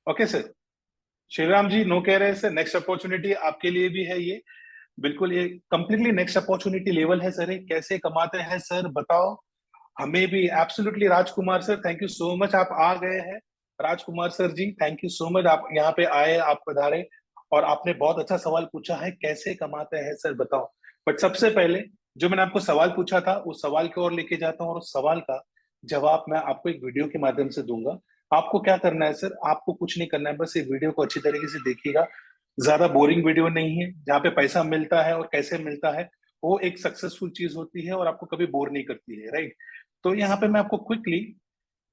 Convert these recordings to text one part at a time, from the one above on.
Okay sir. Shriram ji no कह रहे हैं सर, नेक्स्ट अपॉर्चुनिटी आपके लिए भी है ये। बिल्कुल ये कंप्लीटली नेक्स्ट अपॉर्चुनिटी लेवल है सर। ये कैसे कमाते हैं सर बताओ हमें भी। Absolutely Rajkumar sir, thank you so much, आप आ गए हैं। Rajkumar sir ji thank you so much, आप यहाँ पे आए, आप पधारे। और आपने बहुत अच्छा सवाल पूछा है, कैसे कमाते हैं सर बताओ। बट सबसे पहले जो मैंने आपको सवाल पूछा था उस सवाल की ओर लेके जाता हूँ, और उस सवाल का जवाब मैं आपको एक वीडियो के माध्यम से दूंगा। आपको क्या करना है सर, आपको कुछ नहीं करना है, बस ये वीडियो को अच्छी तरीके से देखिएगा। ज्यादा बोरिंग वीडियो नहीं है, जहाँ पे पैसा मिलता है और कैसे मिलता है, वो एक सक्सेसफुल चीज होती है और आपको कभी बोर नहीं करती है, राइट। तो यहाँ पे मैं आपको क्विकली,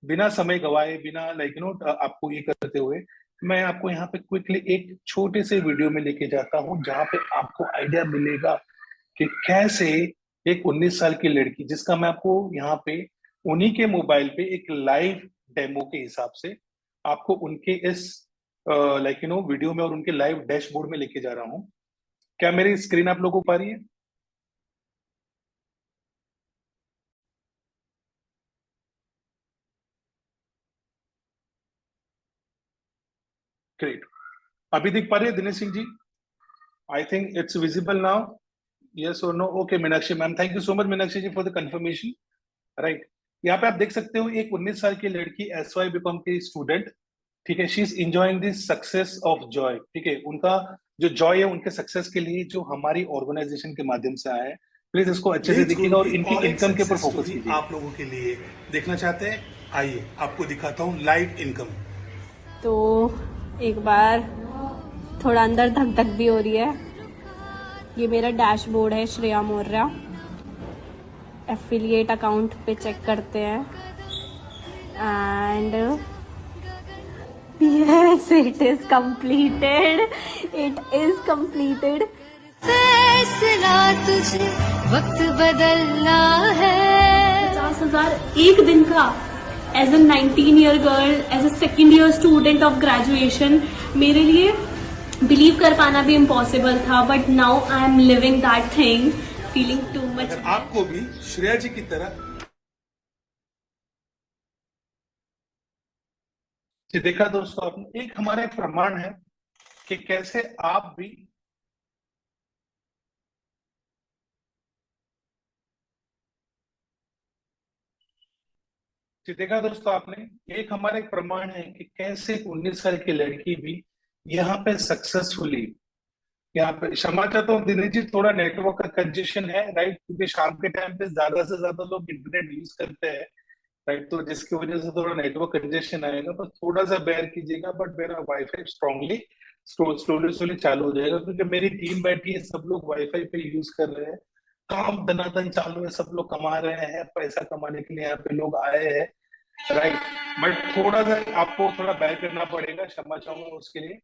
बिना समय गवाए, बिना लाइक आपको ये करते हुए, मैं आपको यहाँ पे क्विकली एक छोटे से वीडियो में लेके जाता हूँ, जहाँ पे आपको आइडिया मिलेगा कि कैसे एक 19 साल की लड़की, जिसका मैं आपको यहाँ पे उन्हीं के मोबाइल पे एक लाइव डेमो के हिसाब से आपको उनके इस वीडियो में और उनके लाइव डैशबोर्ड में लेके जा रहा हूँ। क्या मेरी स्क्रीन आप लोगों को पा रही है? ग्रेट। अभी दिख पा रही है Dinesh Singh ji? I think it's visible now. Yes और no? Okay Meenakshi ma'am, thank you so much Meenakshi ji for the confirmation. Right. यहाँ पे आप देख सकते हो एक 19 साल की लड़की, एस वाई बीकॉम की स्टूडेंट, ठीक है। She is enjoying this success of Joy, ठीक है। उनका जो जॉय है उनके सक्सेस के लिए, जो हमारी ऑर्गेनाइजेशन के माध्यम से आया है। प्लीज इसको अच्छे से यही देखिएगा स्कूल और की इनकी और एक इनकम के ऊपर सक्सेस फोकस स्टोरी कीजिएगा। आप लोगों के लिए देखना चाहते हैं। आइए आपको दिखाता हूँ लाइव इनकम। तो एक बार थोड़ा अंदर धक धक भी हो रही है। ये मेरा डैशबोर्ड है श्रेया मौर्य। एफिलिएट अकाउंट पे चेक करते हैं and yes it is completed. It is completed. फैसला तुझे वक्त बदलना है। 50,000 एक दिन का। As a 19 year girl, as a second year student of graduation, मेरे लिए बिलीव कर पाना भी इम्पॉसिबल था, but now I am living that thing, feeling too much. अगर आपको भी श्रेया जी की तरह जी देखा दोस्तों आपने, एक हमारा एक प्रमाण है कि कैसे आप भी, जी देखा दोस्तों आपने, एक हमारा एक प्रमाण है कि कैसे 19 साल की लड़की भी यहाँ पे सक्सेसफुली, यहाँ पे क्षमा चाहता हूँ दिनेश जी, थोड़ा नेटवर्क का कंजेशन है, राइट, क्योंकि शाम के टाइम पे ज्यादा से ज्यादा लोग इंटरनेट यूज करते हैं, राइट। तो जिसकी वजह से थोड़ा नेटवर्क कंजेशन आएगा, तो थोड़ा सा बेयर कीजिएगा। बट मेरा वाईफाई स्ट्रांगली स्लोली स्लोली चालू हो जाएगा, क्योंकि मेरी टीम बैठी है, सब लोग वाईफाई पे यूज कर रहे हैं। काम धनाधन चालू है, सब लोग कमा रहे हैं, पैसा कमाने के लिए यहाँ पे लोग आए हैं, राइट। बट थोड़ा सा आपको थोड़ा बेयर करना पड़ेगा, क्षमा चाहूंगा उसके लिए,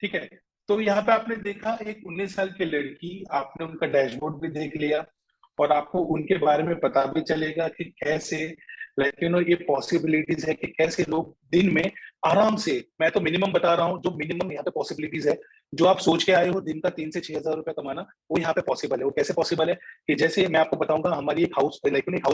ठीक है। तो यहाँ पे आपने देखा एक 19 साल की लड़की, आपने उनका डैशबोर्ड भी देख लिया, और आपको उनके बारे में पता भी चलेगा कि कैसे ये पॉसिबिलिटीज है कि कैसे लोग दिन में आराम से, मैं तो मिनिमम बता रहा हूँ, जो मिनिमम यहाँ पे पॉसिबिलिटीज है, जो आप सोच के आए हो दिन का 3 से 6 हजार रुपया कमाना, वो यहाँ पे पॉसिबल है। वो कैसे पॉसिबल है कि जैसे मैं आपको बताऊंगा, हमारी एक हाउस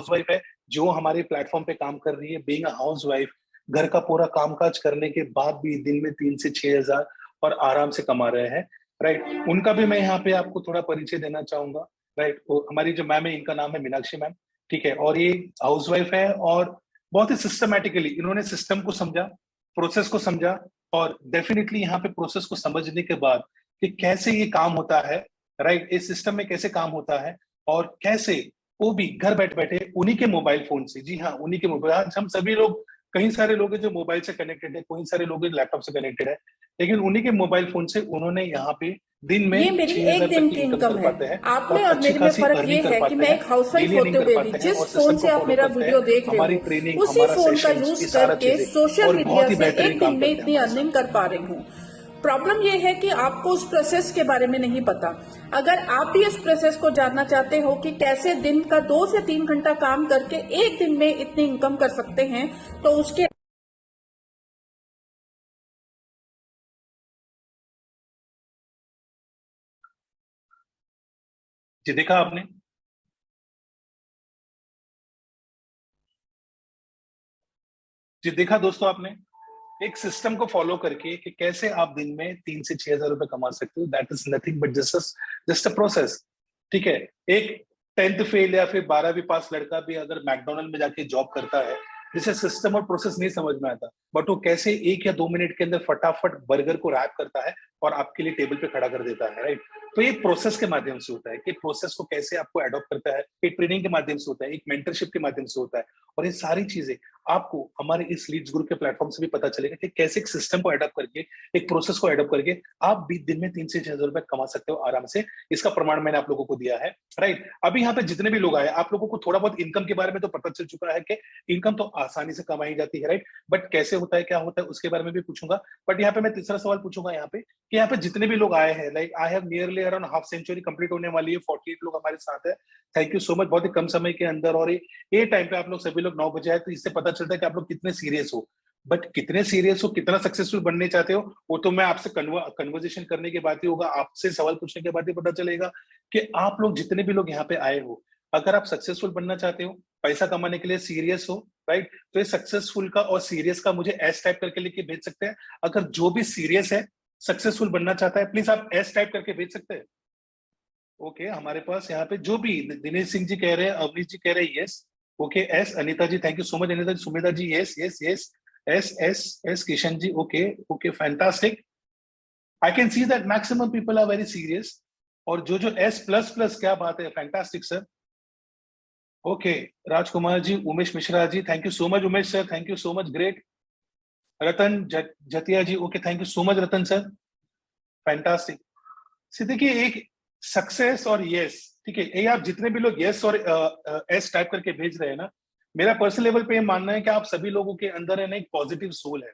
वाइफ है जो हमारे प्लेटफॉर्म पे काम कर रही है। बीइंग अ हाउस वाइफ, घर का पूरा कामकाज करने के बाद भी दिन में 3 से 6 हजार और आराम से कमा रहे हैं, राइट। उनका भी मैं यहाँ पे आपको थोड़ा परिचय देना चाहूंगा, राइट। हमारी जो मैम है, इनका नाम है मीनाक्षी मैम, ठीक है। और ये हाउस वाइफ है, और बहुत ही सिस्टमैटिकली इन्होंने सिस्टम को समझा, प्रोसेस को समझा, और डेफिनेटली यहाँ पे प्रोसेस को समझने के बाद कि कैसे ये काम होता है, राइट, इस सिस्टम में कैसे काम होता है, और कैसे वो भी घर बैठ बैठे उन्हीं के मोबाइल फोन से, जी हाँ, उन्हीं के मोबाइल, आज हम सभी लोग, कई सारे लोग हैं जो मोबाइल से कनेक्टेड है, कई सारे लोग लैपटॉप से कनेक्टेड है, लेकिन उन्हीं के मोबाइल फोन से उन्होंने यहाँ पे दिन में ये मेरी 6 हजार एक तक दिन की की इनकम इनकम कर है। पाते हैं, आप में और और अच्छी मेरे में खासी फर्क ये अर्निंग कर है कि पाते मैं हैं। एक हाउसवाइफ डेली अर्निंग होते कर हुए भी पाते हैं, जिस और फोन सिस्टम से को आप फॉलो मेरा करते हैं। वीडियो देख रहे हमारी हो, ट्रेनिंग, उसी हमारा फोन का सेशंस, यूज ये सारा करके चीजें, सोशल और मीडिया बहुत ही से बेहतरीन एक काम दिन में करते हैं इतनी हमारे अर्निंग साथ। कर पा रही हूँ। प्रॉब्लम ये है कि आपको उस प्रोसेस के बारे में नहीं पता। अगर आप भी इस प्रोसेस को जानना चाहते हो कि कैसे दिन का 2 से 3 घंटा काम करके एक दिन में इतनी इनकम कर सकते हैं, तो उसके जी देखा आपने, जी देखा दोस्तों आपने, एक सिस्टम को फॉलो करके कि कैसे आप दिन में 3 से 6 हज़ार रुपए कमा सकते हो, that is nothing but just a process. ठीक है, एक 10th फेल या फिर 12वीं पास लड़का भी अगर मैकडोनल्ड में जाके जॉब करता है, जिसे सिस्टम और प्रोसेस नहीं समझ में आता, बट वो कैसे 1 या 2 मिनट के अंदर फटाफट बर्गर को रैप करता है और आपके लिए टेबल पे खड़ा कर देता है, राइट। तो ये प्रोसेस के माध्यम से होता है कि प्रोसेस को कैसे आपको अडॉप्ट करता है, एक ट्रेनिंग के माध्यम से होता है, एक मेंटरशिप के माध्यम से होता है। और ये सारी चीजें आपको हमारे इस लीड्स ग्रुप के प्लेटफॉर्म से भी पता चलेगा कि कैसे एक सिस्टम को अडॉप्ट करके, एक प्रोसेस को अडॉप्ट करके आप भी दिन में 3 से 6 हज़ार रुपए कमा सकते हो आराम से। इसका प्रमाण मैंने आप लोगों को दिया है, राइट। अभी यहाँ पे जितने भी लोग आए, आप लोगों को थोड़ा बहुत इनकम के बारे में तो पता चल चुका है कि इनकम तो आसानी से कमाई जाती है, राइट। बट कैसे होता है, क्या होता है, उसके बारे में भी पूछूंगा। बट यहाँ पे मैं तीसरा सवाल पूछूंगा यहाँ पे कि यहाँ पे जितने भी लोग आए हैं, like I have nearly around half century complete होने वाली है, 48 लोग हमारे साथ है। थैंक यू सो मच, बहुत ही कम समय के अंदर। और ये टाइम पे आप लोग सभी लोग 9 बजे आए, तो इससे पता चलता है कि आप लोग कितने सीरियस हो। बट कितने सीरियस हो, कितना सक्सेसफुल बनने चाहते हो, वो तो मैं आपसे कन्वर्सेशन करने के बाद ही होगा, आपसे सवाल पूछने के बाद ही पता चलेगा कि आप लोग जितने भी लोग यहाँ पे आए हो, अगर आप सक्सेसफुल बनना चाहते हो, पैसा कमाने के लिए सीरियस हो, राइट, तो ये सक्सेसफुल का और सीरियस का मुझे एस टाइप करके लिख के भेज सकते हैं। अगर जो भी सीरियस है, सक्सेसफुल बनना चाहता है, प्लीज आप एस टाइप करके भेज सकते हैं। ओके, हमारे पास यहाँ पे जो भी दिनेश सिंह जी कह रहे हैं, अवनीश जी कह रहे हैं yes. Okay, yes Anita ji, thank you so much Anita ji. Sumita ji yes yes yes. Yes yes yes Kishan ji, okay okay, fantastic. I can see that maximum people are very serious. और जो जो एस प्लस प्लस, क्या बात है, fantastic sir. Okay, Rajkumar ji, Umesh Mishra ji, thank you so much Umesh sir, thank you so much, great. Ratan Jatia ji, okay, thank you so much Ratan sir, fantastic. देखिए, एक success और yes, ठीक है, ये आप जितने भी लोग यस और एस टाइप करके भेज रहे हैं ना, मेरा पर्सनल लेवल पे ये मानना है कि आप सभी लोगों के अंदर है ना एक पॉजिटिव सोल है,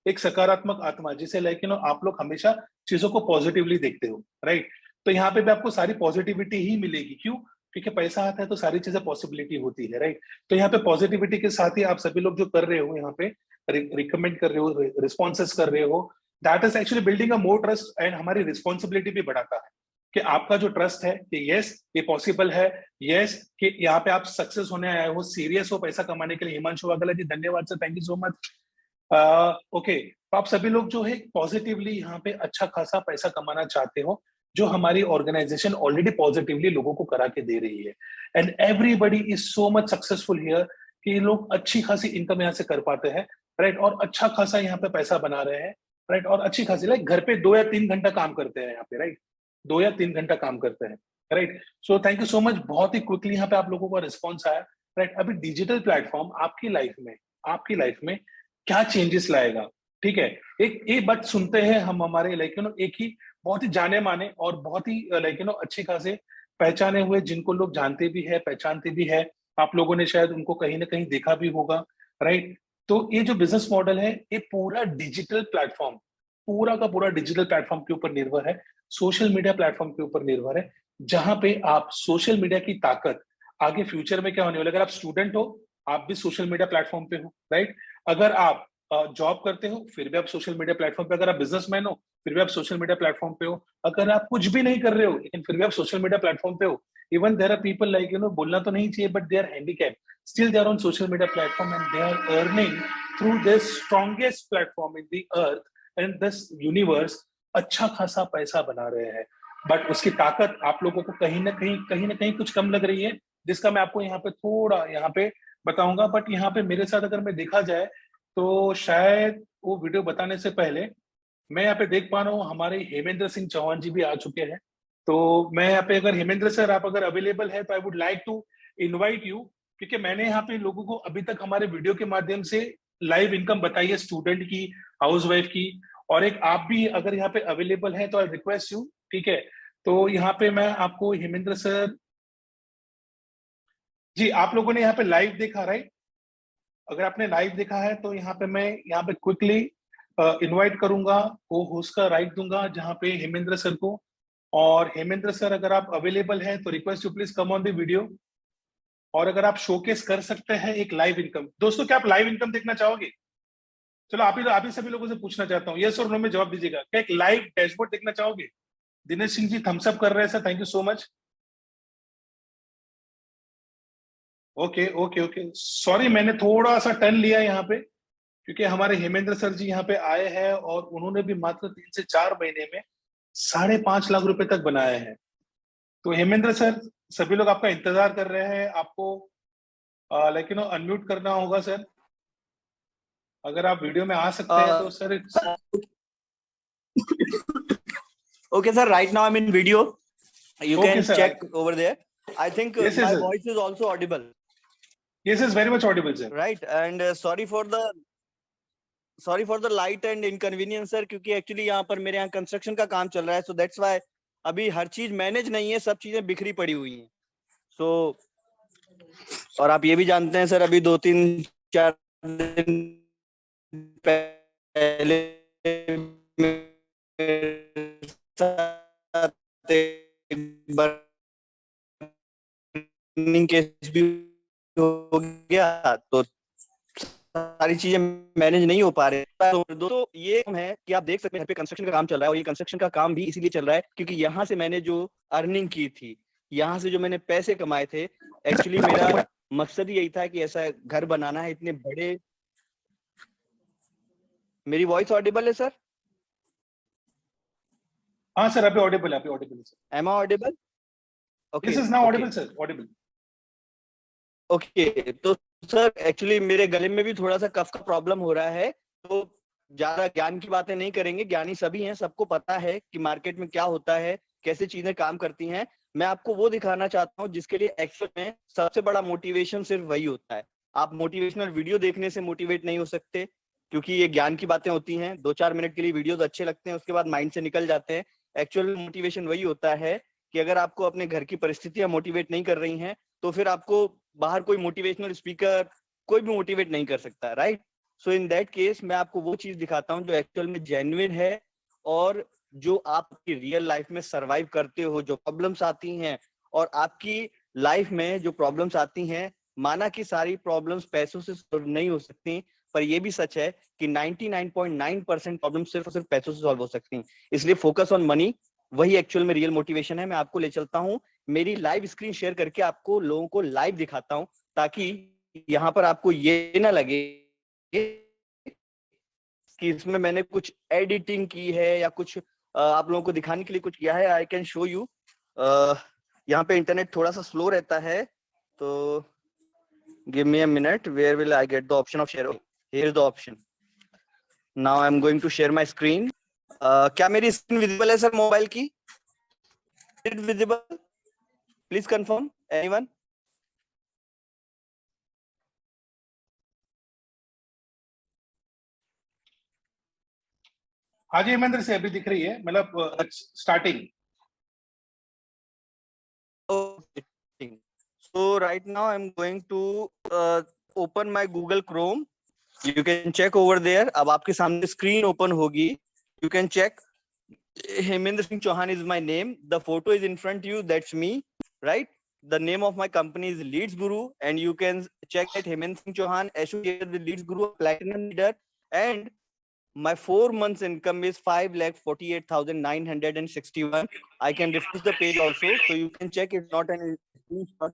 एक सकारात्मक आत्मा, जिसे लेके ना आप लोग हमेशा चीजों को पॉजिटिवली देखते हो, राइट। तो यहाँ पे भी आपको सारी पॉजिटिविटी ही मिलेगी। क्यों? क्योंकि पैसा आता है तो सारी चीजें पॉसिबिलिटी होती है, राइट। तो यहाँ पे पॉजिटिविटी के साथ ही आप सभी लोग जो कर रहे हो, यहाँ पे रिकमेंड कर रहे हो, रिस्पॉन्सेस कर रहे हो, that is actually building a more trust, and हमारी रिस्पॉन्सिबिलिटी भी बढ़ाता है कि आपका जो ट्रस्ट है कि यस ये पॉसिबल है, यस कि यहाँ पे आप सक्सेस होने आए हो, सीरियस हो पैसा कमाने के लिए। हिमांशु वागला जी, धन्यवाद sir, thank you so much. Okay, तो आप सभी लोग जो है पॉजिटिवली यहाँ पे अच्छा खासा पैसा कमाना चाहते हो, जो हमारी ऑर्गेनाइजेशन ऑलरेडी पॉजिटिवली लोगों को करा के दे रही है, and everybody is so much successful here कि लोग अच्छी खासी इनकम यहाँ से कर पाते हैं, राइट, और अच्छा खासा यहाँ पे पैसा बना रहे हैं, राइट, और अच्छी खासी, लाइक घर पे 2 या 3 घंटा काम करते हैं यहाँ पे, राइट, 2 या 3 घंटा काम करते हैं, right. So thank you so much, बहुत ही क्विकली यहाँ पे आप लोगों का रिस्पॉन्स आया, राइट। अभी डिजिटल प्लेटफॉर्म आपकी लाइफ में क्या चेंजेस लाएगा, ठीक है। एक बात सुनते हैं हम, हमारे लाइक एक ही बहुत ही जाने माने और बहुत ही लाइक अच्छे खासे पहचाने हुए, जिनको लोग जानते भी है, पहचानते भी है, आप लोगों ने शायद उनको कहीं ना कहीं देखा भी होगा, राइट। तो ये जो बिजनेस मॉडल है, ये पूरा डिजिटल प्लेटफॉर्म, पूरा का पूरा डिजिटल प्लेटफॉर्म के ऊपर निर्भर है, सोशल मीडिया प्लेटफॉर्म के ऊपर निर्भर है, जहां पे आप सोशल मीडिया की ताकत आगे फ्यूचर में क्या होने वाला। अगर आप स्टूडेंट हो, आप भी सोशल मीडिया प्लेटफॉर्म पे हो, राइट। अगर आप जॉब करते हो, फिर भी आप सोशल मीडिया प्लेटफॉर्म पे। अगर आप बिजनेसमैन हो, फिर भी आप सोशल मीडिया प्लेटफॉर्म पे हो। अगर आप कुछ भी नहीं कर रहे हो, लेकिन फिर भी आप सोशल मीडिया प्लेटफॉर्म पे हो। Even there are people like बोलना तो नहीं चाहिए, but they are handicap, still they are on social media platform, and they are earning through this strongest platform in the earth and this universe, अच्छा खासा पैसा बना रहे हैं। बट उसकी ताकत आप लोगों को कहीं ना कहीं कुछ कम लग रही है, जिसका मैं आपको यहाँ पे थोड़ा यहाँ पे बताऊंगा। बट यहाँ पे मेरे साथ अगर मैं देखा जाए, तो शायद वो वीडियो बताने से पहले मैं यहाँ पे देख पा रहा हूँ हमारे हेमेंद्र सिंह चौहान जी भी आ चुके हैं। तो मैं यहाँ पे, अगर हेमेंद्र सर आप अगर अवेलेबल है, तो I would like to invite you, क्योंकि मैंने यहाँ पे लोगों को अभी तक हमारे वीडियो के माध्यम से लाइव इनकम बताई है, स्टूडेंट की, हाउसवाइफ की, और एक आप भी अगर यहाँ पे अवेलेबल है, तो आई रिक्वेस्ट यू, ठीक है। तो यहाँ पे मैं आपको हेमेंद्र सर जी, आप लोगों ने यहाँ पे लाइव देखा, राइट? अगर आपने लाइव देखा है, तो यहाँ पे मैं यहाँ पे क्विकली इनवाइट करूंगा, को होस्ट का राइट दूंगा जहाँ पे हेमेंद्र सर को। और हेमेंद्र सर, अगर आप अवेलेबल हैं, तो request you please come on the video, और अगर आप शोकेस कर सकते हैं एक लाइव इनकम। दोस्तों, क्या आप लाइव इनकम देखना चाहोगे? चलो, आप ही सभी लोगों से पूछना चाहता हूँ, यस और नो में जवाब दीजिएगा। क्या एक लाइव डैशबोर्ड देखना चाहोगे? दिनेश सिंह जी थम्स अप कर रहे हैं sir, thank you so much. Okay okay okay, sorry मैंने थोड़ा सा टर्न लिया यहाँ पे, क्योंकि हमारे हेमेंद्र सर जी यहाँ पे आए हैं और उन्होंने भी मात्र 3 से 4 महीने में 5.5 लाख रुपए तक बनाए हैं। तो हेमेंद्र सर, सभी लोग आपका इंतजार कर रहे हैं। आपको अनम्यूट करना होगा सर। अगर आप वीडियो में आ सकते हैं तो sir. Okay, sir. Right now I'm in video. You Okay, can sir. check over there. I think Yes, yes, my sir. voice is also audible, Yes, yes, very much audible, sir. right? And sorry for the light and inconvenience, sir. क्योंकि actually यहाँ पर मेरे यहाँ construction का काम चल रहा है, so that's why अभी हर चीज मैनेज नहीं है, सब चीजें बिखरी पड़ी हुई हैं। So और आप ये भी जानते हैं सर, अभी 2-3-4 दिन पहले बर्निंग केस भी हो गया, तो सारी चीजें मैनेज नहीं हो पा रहे। तो दोस्तों ये है कि आप देख सकते हैं यहाँ पे कंस्ट्रक्शन का काम चल रहा है, और ये कंस्ट्रक्शन का काम भी इसीलिए चल रहा है क्योंकि यहाँ से मैंने जो अर्निंग की थी, यहाँ से जो मैंने पैसे कमाए थे, एक्चुअली मेरा मकसद यही था कि ऐसा घर बनाना है इतने बड़े। मेरी वॉइस ऑडिबल है सर? हाँ सर, अभी ऑडिबल है, sir. Am I audible? Okay. This is now audible, sir. Audible. Okay, तो सर एक्चुअली मेरे गले में भी थोड़ा सा कफ का प्रॉब्लम हो रहा है, तो ज्यादा ज्ञान की बातें नहीं करेंगे। ज्ञानी सभी हैं, सबको पता है कि मार्केट में क्या होता है, कैसे चीजें काम करती हैं। मैं आपको वो दिखाना चाहता हूँ जिसके लिए एक्चुअल में सबसे बड़ा मोटिवेशन सिर्फ वही होता है। आप मोटिवेशनल वीडियो देखने से मोटिवेट नहीं हो सकते, क्योंकि ये ज्ञान की बातें होती हैं। 2-4 मिनट के लिए वीडियोस अच्छे लगते हैं, उसके बाद माइंड से निकल जाते हैं। एक्चुअल मोटिवेशन वही होता है कि अगर आपको अपने घर की परिस्थितियां मोटिवेट नहीं कर रही हैं, तो फिर आपको बाहर कोई मोटिवेशनल स्पीकर कोई भी मोटिवेट नहीं कर सकता, right? So in that case मैं आपको वो चीज दिखाता हूँ जो एक्चुअल में जेन्युइन है, और जो आपकी रियल लाइफ में सरवाइव करते हो। जो प्रॉब्लम्स आती हैं, और आपकी लाइफ में जो प्रॉब्लम्स आती हैं, माना कि सारी प्रॉब्लम्स पैसों से सॉल्व नहीं हो सकती, पर ये भी सच है कि 99.9% प्रॉब्लम सिर्फ और सिर्फ पैसों से सॉल्व हो सकती हैं। इसलिए फोकस ऑन मनी, वही एक्चुअल में रियल मोटिवेशन है। मैं आपको ले चलता हूँ, मेरी लाइव स्क्रीन शेयर करके आपको लोगों को लाइव दिखाता हूँ, ताकि यहाँ पर आपको ये ना लगे कि इसमें मैंने कुछ एडिटिंग की है या कुछ आप लोगों को दिखाने के लिए कुछ किया है। I can show you. यहाँ पे इंटरनेट थोड़ा सा स्लो रहता है, तो give me a minute. Where will I get the option of share? Here is the option. Now I am going to share my screen. क्या मेरी स्क्रीन विजिबल है सर मोबाइल की? It visible? Please confirm anyone. हाँ जी हेमेंद्र से अभी दिख रही है, मतलब starting. So right now I'm going to open my Google Chrome. You can check over there. अब आपके सामने स्क्रीन ओपन होगी. You can check. Hemendra Singh Chauhan is my name. The photo is in front of you. That's me, right? The name of my company is Leads Guru, and you can check that Hemendra Singh Chauhan associated with Leads Guru, Platinum Leader, and my 4 months income is 5,48,961. I can refresh the page also, so you can check. It's not an screenshot.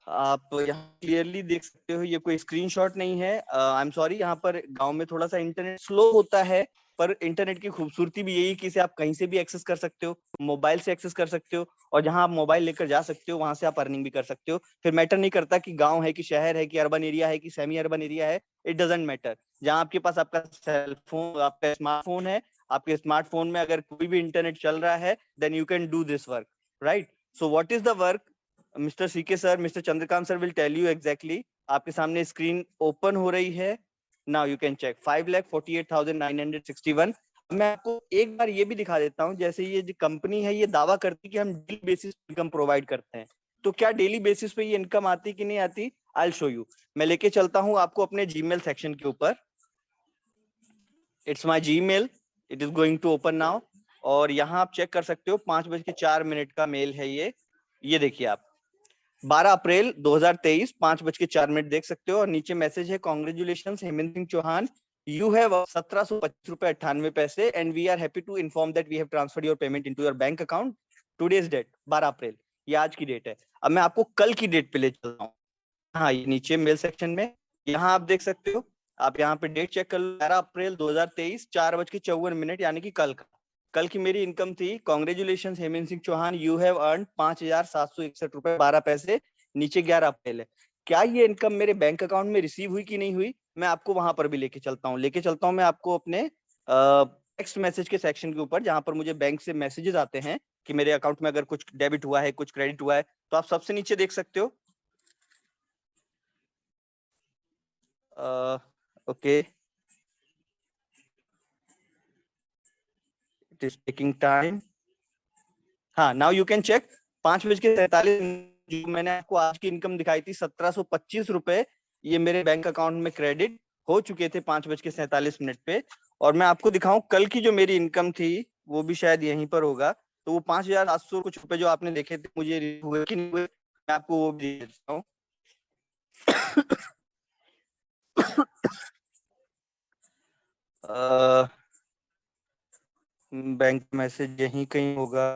आप यहाँ clearly देख सकते हो, ये कोई screenshot नहीं है। I am sorry, यहाँ पर गांव में थोड़ा सा इंटरनेट स्लो होता है, पर इंटरनेट की खूबसूरती भी यही कि इसे आप कहीं से भी एक्सेस कर सकते हो, मोबाइल से एक्सेस कर सकते हो, और जहां आप मोबाइल लेकर जा सकते हो वहां से आप अर्निंग भी कर सकते हो। फिर मैटर नहीं करता कि गांव है कि शहर है कि अर्बन एरिया है कि सेमी अर्बन एरिया है, इट डजंट मैटर। जहां आपके पास आपका सेल फोन, आपका स्मार्टफोन है, आपके स्मार्टफोन में अगर कोई भी इंटरनेट चल रहा है, then you can do this work, right? So what is the work? Mister CK sir, mister Chandrakant sir will tell you exactly. आपके सामने स्क्रीन ओपन हो रही है। Now you can check 5,48,961। मैं आपको एक बार ये भी दिखा देता हूँ, जैसे ये जो कंपनी है ये दावा करती है कि हम डेली बेसिस इनकम प्रोवाइड करते हैं, तो क्या डेली बेसिस पे ये इनकम आती कि नहीं आती? I will show you. मैं लेके चलता हूँ आपको अपने जीमेल सेक्शन के ऊपर। It's my Gmail, it is going to open now, और यहाँ आप चेक कर सकते हो 5:04 का मेल है ये देखिए आप, 12 अप्रैल 2023 5:04 देख सकते हो, और नीचे मैसेज है, congratulations Hemendra Singh Chauhan, you have 1725.98 and we are happy to inform that we have transferred your payment into your bank account. Today's date 12 April, ये आज की डेट है। अब मैं आपको कल की डेट पे ले चलता हूँ। हाँ, ये नीचे मेल सेक्शन में यहाँ आप देख सकते हो, आप यहाँ पे डेट चेक कर लो, 11 अप्रैल 2023 4:54 यानी कि कल की मेरी इनकम थी। Congratulation Hemant Singh Chauhan, you have earn 5,761 रुपए 12 पैसे। नीचे 11 अप्रैल है। क्या ये इनकम मेरे बैंक अकाउंट में रिसीव हुई कि नहीं हुई, मैं आपको वहां पर भी लेके चलता हूँ मैं आपको अपने टेक्स्ट मैसेज के सेक्शन के ऊपर, जहां पर मुझे बैंक से मैसेजेस आते हैं कि मेरे अकाउंट में अगर कुछ डेबिट हुआ है, कुछ क्रेडिट हुआ है, तो आप सबसे नीचे देख सकते हो। Okay, it is taking time. हाँ, नाउ यू कैन चेक। 5:43 जो मैंने आपको आज की इनकम दिखाई थी 1725 रुपए, ये मेरे बैंक अकाउंट में क्रेडिट हो चुके थे 5:47 पे। और मैं आपको दिखाऊं कल की जो मेरी इनकम थी, वो भी शायद यहीं पर होगा। तो वो 5,700 कुछ रुपए जो आपने देखे थे, मुझे हुए कि नहीं हुए, मैं आपको वो भी दे देता हूँ। बैंक मैसेज यहीं कहीं होगा।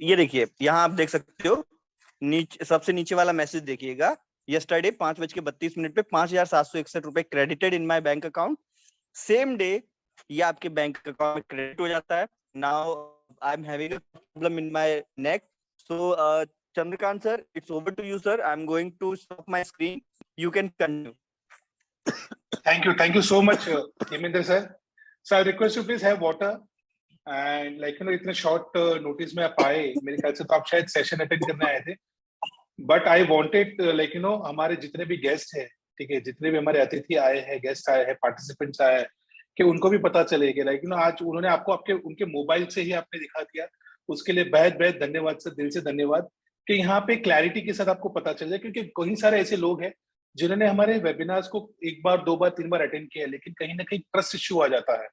ये देखिए, यहाँ आप देख सकते हो, नीचे सबसे नीचे वाला मैसेज देखिएगा, यस्टरडे 5:32 पे 5,761 रुपए credited in my bank account. Same day ये आपके बैंक अकाउंट में क्रेडिट हो जाता है। Now I am having a problem in my neck, so Chandrakant sir, it's over to you sir. I am going to stop my screen, you can continue. Thank you so much, Hemendra sir. So I request you please have water and इतने short notice में आप आए, मेरे ख्याल से तो आप शायद सेशन अटेंड करने आए थे, बट आई वांटेड हमारे जितने भी गेस्ट हैं, ठीक है, जितने भी हमारे अतिथि आए हैं, गेस्ट आए हैं, पार्टिसिपेंट्स आए हैं, कि उनको भी पता चले कि आज उन्होंने आपको आपके उनके मोबाइल से ही आपने दिखा दिया, उसके लिए बेहद बेहद धन्यवाद सर, दिल से धन्यवाद। कि यहाँ पे क्लैरिटी के साथ आपको पता चल जाए, क्योंकि कई सारे ऐसे लोग हैं जिन्होंने हमारे वेबिनार्स को 1 बार 2 बार 3 बार अटेंड किया, लेकिन कहीं ना कहीं ट्रस्ट इश्यू आ जाता है।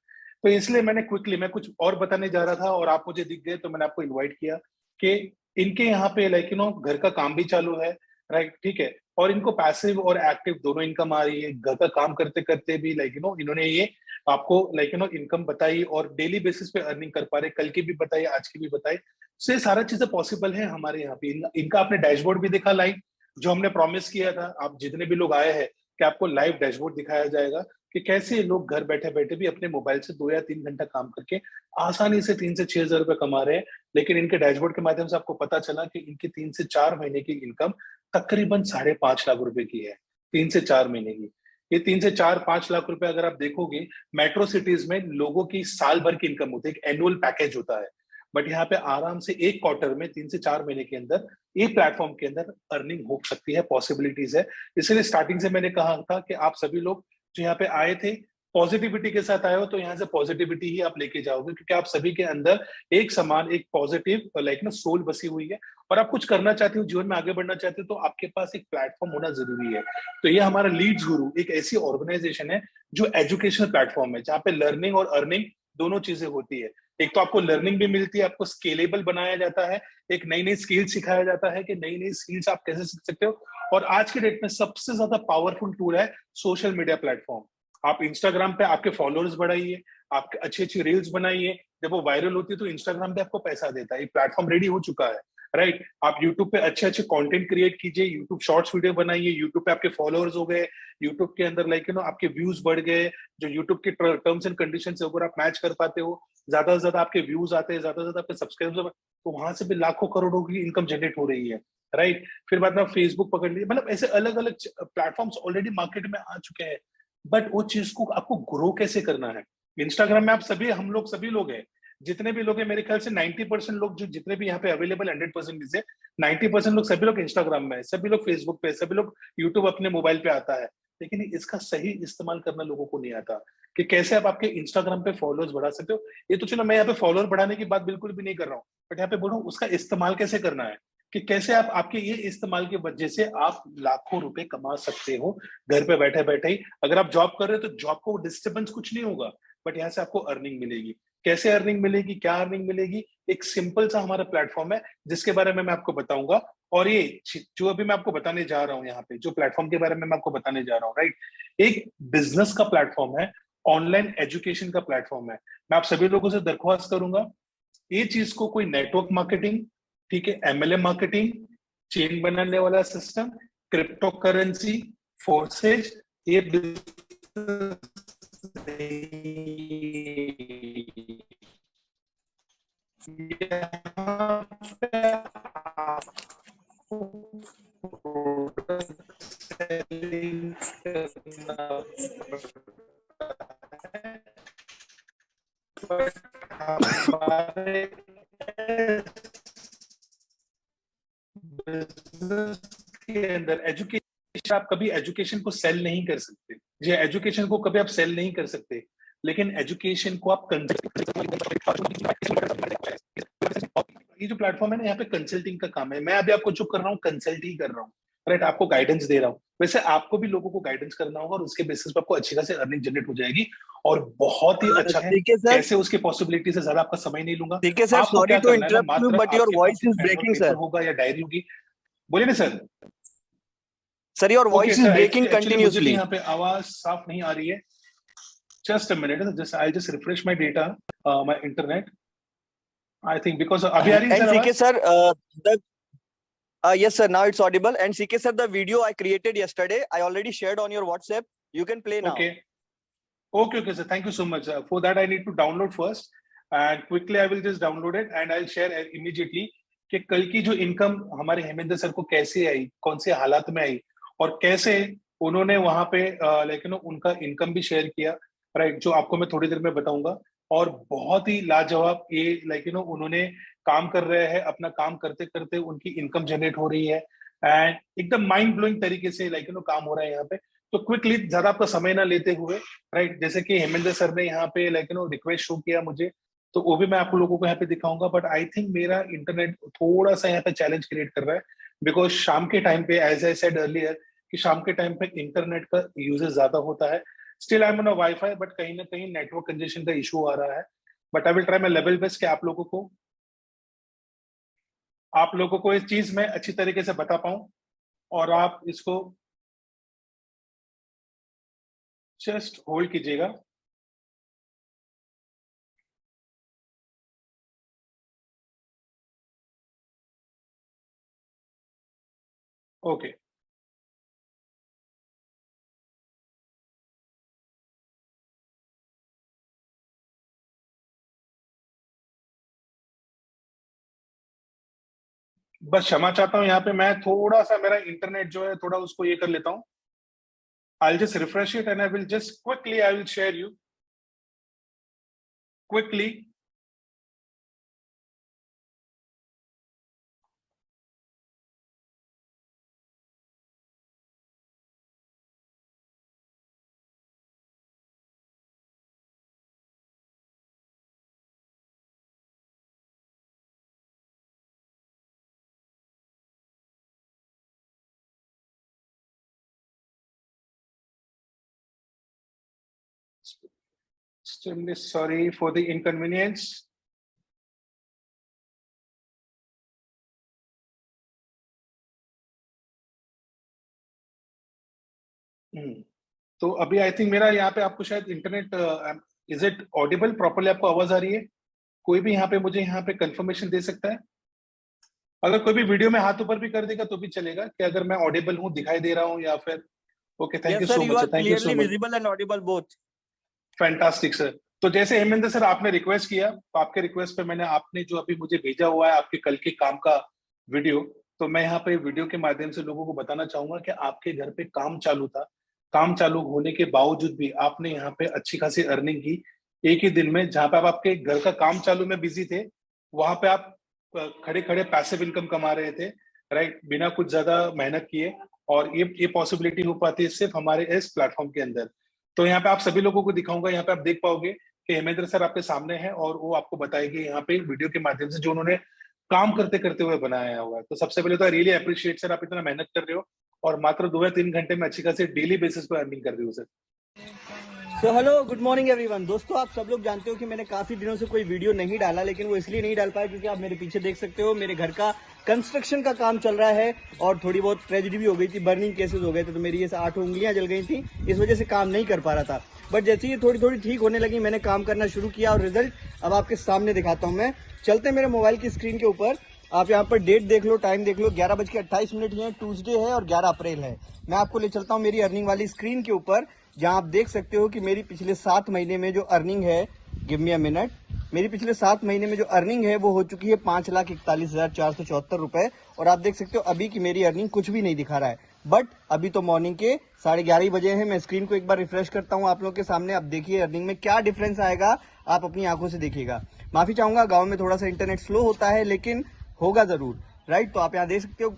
तो इसलिए मैंने क्विकली, मैं कुछ और बताने जा रहा था और आप मुझे दिख गए, तो मैंने आपको इन्वाइट किया कि इनके यहाँ पे घर का काम भी चालू है, राइट, ठीक है, और इनको पैसिव और एक्टिव दोनों इनकम आ रही है। घर का काम करते करते भी इन्होंने ये आपको इनकम बताई और डेली बेसिस पे अर्निंग कर पा रहे, कल की भी बताई, आज की भी बताई। से सारा चीजें पॉसिबल है हमारे यहाँ पे। इनका आपने डैशबोर्ड भी देखा लाइव, जो हमने प्रॉमिस किया था, आप जितने भी लोग आए हैं कि आपको लाइव डैशबोर्ड दिखाया जाएगा कि कैसे लोग घर बैठे बैठे भी अपने मोबाइल से 2 या 3 घंटा काम करके आसानी से 3 से 6 हजार रुपए कमा रहे हैं। लेकिन इनके डैशबोर्ड के माध्यम से आपको पता चला कि इनकी 3 से 4 महीने की इनकम तकरीबन 5.5 लाख रुपए की है। 3 से 4 महीने की ये 3 से 4-5 लाख रुपए अगर आप देखोगे, मेट्रो सिटीज में लोगों की साल भर की इनकम होती है, एक एनुअल पैकेज होता है। बट यहाँ पे आराम से एक क्वार्टर में 3 से 4 महीने के अंदर एक प्लेटफॉर्म के अंदर अर्निंग हो सकती है, पॉसिबिलिटीज है। इसलिए स्टार्टिंग से मैंने कहा था कि आप सभी लोग जो यहाँ पे आए थे, पॉजिटिविटी के साथ आए हो, तो यहाँ से पॉजिटिविटी ही आप लेके जाओगे, क्योंकि आप सभी के अंदर एक समान, एक पॉजिटिव सोल बसी हुई है, और आप कुछ करना चाहते हो, जीवन में आगे बढ़ना चाहते हो, तो आपके पास एक प्लेटफॉर्म होना जरूरी है। तो ये हमारा लीड्स गुरु एक ऐसी ऑर्गेनाइजेशन है जो एजुकेशनल प्लेटफॉर्म है, जहाँ पे लर्निंग और अर्निंग दोनों चीजें होती है। एक तो आपको लर्निंग भी मिलती है, आपको स्केलेबल बनाया जाता है, एक नई नई स्किल सिखाया जाता है कि नई नई स्किल्स आप कैसे सीख सकते हो। और आज के डेट में सबसे ज्यादा पावरफुल टूल है सोशल मीडिया प्लेटफॉर्म। आप इंस्टाग्राम पे आपके फॉलोअर्स बढ़ाइए, आपके अच्छी अच्छी रील्स बनाइए, जब वो वायरल होती है तो इंस्टाग्राम पे आपको पैसा देता है। एक प्लेटफॉर्म रेडी हो चुका है, राइट। आप यूट्यूब पे अच्छे अच्छे कंटेंट क्रिएट कीजिए, यूट्यूब शॉर्ट्स वीडियो बनाइए, यूट्यूब पे आपके फॉलोअर्स हो गए, यूट्यूब के अंदर आपके व्यूज बढ़ गए, जो यूट्यूब के टर्म्स एंड कंडीशन से अगर आप मैच कर पाते हो, ज्यादा से ज्यादा आपके व्यूज आते हैं, ज्यादा से ज्यादा आपके सब्सक्राइबर्स, तो वहां से भी लाखों करोड़ों की इनकम जनरेट हो रही है, राइट। फिर बाद में फेसबुक पकड़ लीजिए, मतलब ऐसे अलग अलग प्लेटफॉर्म्स ऑलरेडी मार्केट में आ चुके हैं। बट वो चीज को आपको ग्रो कैसे करना है। इंस्टाग्राम में आप सभी, हम लोग सभी लोग हैं, जितने भी लोग हैं, मेरे ख्याल से 90% लोग जो जितने भी यहाँ पे अवेलेबल 100% में से 90% लोग, सभी लोग इंस्टाग्राम में है, सभी लोग फेसबुक पे, सभी लोग यूट्यूब अपने मोबाइल पे आता है, लेकिन इसका सही इस्तेमाल करना लोगों को नहीं आता कि कैसे आप आपके इंस्टाग्राम पे फॉलोअर्स बढ़ा सकते हो। ये तो चलो, मैं यहाँ पे फॉलोअर बढ़ाने की बात बिल्कुल भी नहीं कर रहा हूँ, बट यहाँ पे बोल रहा हूँ उसका इस्तेमाल कैसे करना है, कि कैसे आप आपके ये इस्तेमाल की वजह से आप लाखों रुपए कमा सकते हो घर पे बैठे बैठे ही। अगर आप जॉब कर रहे हो तो जॉब को डिस्टर्बेंस कुछ नहीं होगा, बट यहाँ से आपको अर्निंग मिलेगी। कैसे अर्निंग मिलेगी, क्या अर्निंग मिलेगी, एक सिंपल सा हमारा प्लेटफॉर्म है जिसके बारे में मैं आपको बताऊंगा। और ये जो अभी मैं आपको बताने जा रहा हूँ, यहाँ पे जो प्लेटफॉर्म के बारे में मैं आपको बताने जा रहा हूँ, राइट, एक बिजनेस का प्लेटफॉर्म है, ऑनलाइन एजुकेशन का प्लेटफॉर्म है। मैं आप सभी लोगों से दरख्वास्त करूंगा, ये चीज को कोई नेटवर्क मार्केटिंग, ठीक है, MLM मार्केटिंग, चेन बनाने वाला सिस्टम, क्रिप्टो करेंसी, फोर्सेज, ये बिजनेस के अंदर एजुकेशन, आप कभी एजुकेशन को सेल नहीं कर सकते, जी एजुकेशन को कभी आप सेल नहीं कर सकते, लेकिन एजुकेशन को आप ये जो प्लेटफॉर्म है ना, यहाँ पे कंसल्टिंग का काम है। मैं अभी आपको जो कर रहा हूँ कंसल्ट ही कर रहा हूँ, राइट, आपको गाइडेंस दे रहा हूँ। वैसे आपको भी लोगों को गाइडेंस करना होगा और उसके बेसिस पे आपको अच्छी खासी अर्निंग जनरेट हो जाएगी और बहुत ही अच्छा है। कैसे उसकी पॉसिबिलिटी से ज्यादा आपका समय नहीं लूंगा। ठीक है sir, sorry to interrupt you but your voice is breaking sir. होगा या डायरी होगी, बोलिए ना sir. Sir your voice is breaking continuously. यहाँ पे आवाज साफ नहीं आ रही है। Just a minute, just I just refresh my data, my internet. I think because अभी आ रही है sir. CK sir, yes sir, now it's audible. And CK sir, the video I created yesterday, I already shared on your WhatsApp. You can play now. Okay sir, thank you so much. For that I need to download first and quickly I will just download it and I'll share immediately कि कल की जो income हमारे Hemendra sir को कैसे आई, कौन से हालात में आई और कैसे उन्होंने वहां पे लेकिन उनका इनकम भी शेयर किया, राइट, जो आपको मैं थोड़ी देर में बताऊंगा। और बहुत ही लाजवाब ये उन्होंने काम कर रहे हैं, अपना काम करते करते उनकी इनकम जनरेट हो रही है एंड एकदम माइंड ब्लोइंग तरीके से काम हो रहा है यहाँ पे। तो क्विकली, ज्यादा आपका समय ना लेते हुए, राइट, जैसे कि हेमेंद्र सर ने यहाँ पे रिक्वेस्ट शो किया मुझे, तो वो भी मैं आप लोगों को यहाँ पे दिखाऊंगा। बट आई थिंक मेरा इंटरनेट थोड़ा सा यहाँ पे चैलेंज क्रिएट कर रहा है, बिकॉज शाम के टाइम पे, एज आई सेड अर्लियर, कि शाम के टाइम पे इंटरनेट का यूजेस ज्यादा होता है। Still I am on a wifi, but कहीं ना कहीं नेटवर्क कंजेशन का इशू आ रहा है। But I will try my level best कि आप लोगों को इस चीज में अच्छी तरीके से बता पाऊं और आप इसको जस्ट होल्ड कीजिएगा। ओके बस क्षमा चाहता हूं, यहाँ पे मैं थोड़ा सा मेरा इंटरनेट जो है थोड़ा उसको ये कर लेता हूं। I'll just refresh it and I will just quickly, I will share you quickly. Extremely sorry for the inconvenience. तो अभी आई थिंक मेरा यहाँ पे आपको शायद internet, is it Audible properly? आपको आवाज आ रही है? कोई भी यहाँ पे मुझे यहाँ पे कंफर्मेशन दे सकता है? अगर कोई भी वीडियो में हाथ ऊपर भी कर देगा तो भी चलेगा कि अगर मैं ऑडिबल हूँ, दिखाई दे रहा हूँ या फिर? Okay, thank you so much, thank you so much. Visible and Audible both. Fantastic sir. तो जैसे हेमेंद्र सर आपने रिक्वेस्ट किया, तो आपके रिक्वेस्ट पे मैंने, आपने जो अभी मुझे भेजा हुआ है आपके कल के काम का वीडियो, तो मैं यहाँ पे वीडियो के माध्यम से लोगों को बताना चाहूंगा कि आपके घर पे काम चालू था, काम चालू होने के बावजूद भी आपने यहाँ पे अच्छी खासी अर्निंग की एक ही दिन में। जहाँ पे आप आपके घर का काम चालू में बिजी थे, वहां पे आप खड़े खड़े पैसिव इनकम कमा रहे थे, राइट, बिना कुछ ज्यादा मेहनत किए। और ये पॉसिबिलिटी हो पाती है सिर्फ हमारे इस प्लेटफॉर्म के अंदर। तो यहाँ पे आप सभी लोगों को दिखाऊंगा, यहाँ पे आप देख पाओगे कि हेमेंद्र सर आपके सामने हैं और वो आपको बताएंगे यहाँ पे वीडियो के माध्यम से जो उन्होंने काम करते करते हुए बनाया हुआ है। तो सबसे पहले तो आई रियली अप्रिशिएट सर, आप इतना मेहनत कर रहे हो और मात्र 2 या 3 घंटे में अच्छी खासी डेली बेसिस पर अर्निंग कर रहे हो सर। तो हेलो, गुड मॉर्निंग एवरीवन। दोस्तों, आप सब लोग जानते हो कि मैंने काफी दिनों से कोई वीडियो नहीं डाला, लेकिन वो इसलिए नहीं डाल पाया क्योंकि आप मेरे पीछे देख सकते हो मेरे घर का कंस्ट्रक्शन का काम चल रहा है और थोड़ी बहुत ट्रेजेडी भी हो गई थी, बर्निंग केसेस हो गए थे, तो मेरी ये 8 उंगलियां जल गई थी, इस वजह से काम नहीं कर पा रहा था। बट जैसे ये थोड़ी थोड़ी ठीक होने लगी, मैंने काम करना शुरू किया और रिजल्ट अब आपके सामने दिखाता हूँ मैं। चलते मेरे मोबाइल की स्क्रीन के ऊपर आप यहाँ पर डेट देख लो, टाइम देख लो, 11:28 है, ट्यूसडे है और 11 अप्रैल है। मैं आपको ले चलता हूँ मेरी अर्निंग वाली स्क्रीन के ऊपर, जहाँ आप देख सकते हो कि मेरी पिछले 7 महीने में जो अर्निंग है, गिव मी अ मिनट, मेरी पिछले 7 महीने में जो अर्निंग है वो हो चुकी है 5,41,474 रुपए। और आप देख सकते हो अभी की मेरी अर्निंग कुछ भी नहीं दिखा रहा है, बट अभी तो मॉर्निंग के 11:30 बजे हैं। मैं स्क्रीन को एक बार रिफ्रेश करता हूं आप लोगों के सामने। अब देखिए अर्निंग में क्या डिफरेंस आएगा, आप अपनी आंखों से देखिएगा। माफी चाहूंगा, गांव में थोड़ा सा इंटरनेट स्लो होता है, लेकिन होगा जरूर, राइट। तो आप यहाँ देख सकते हो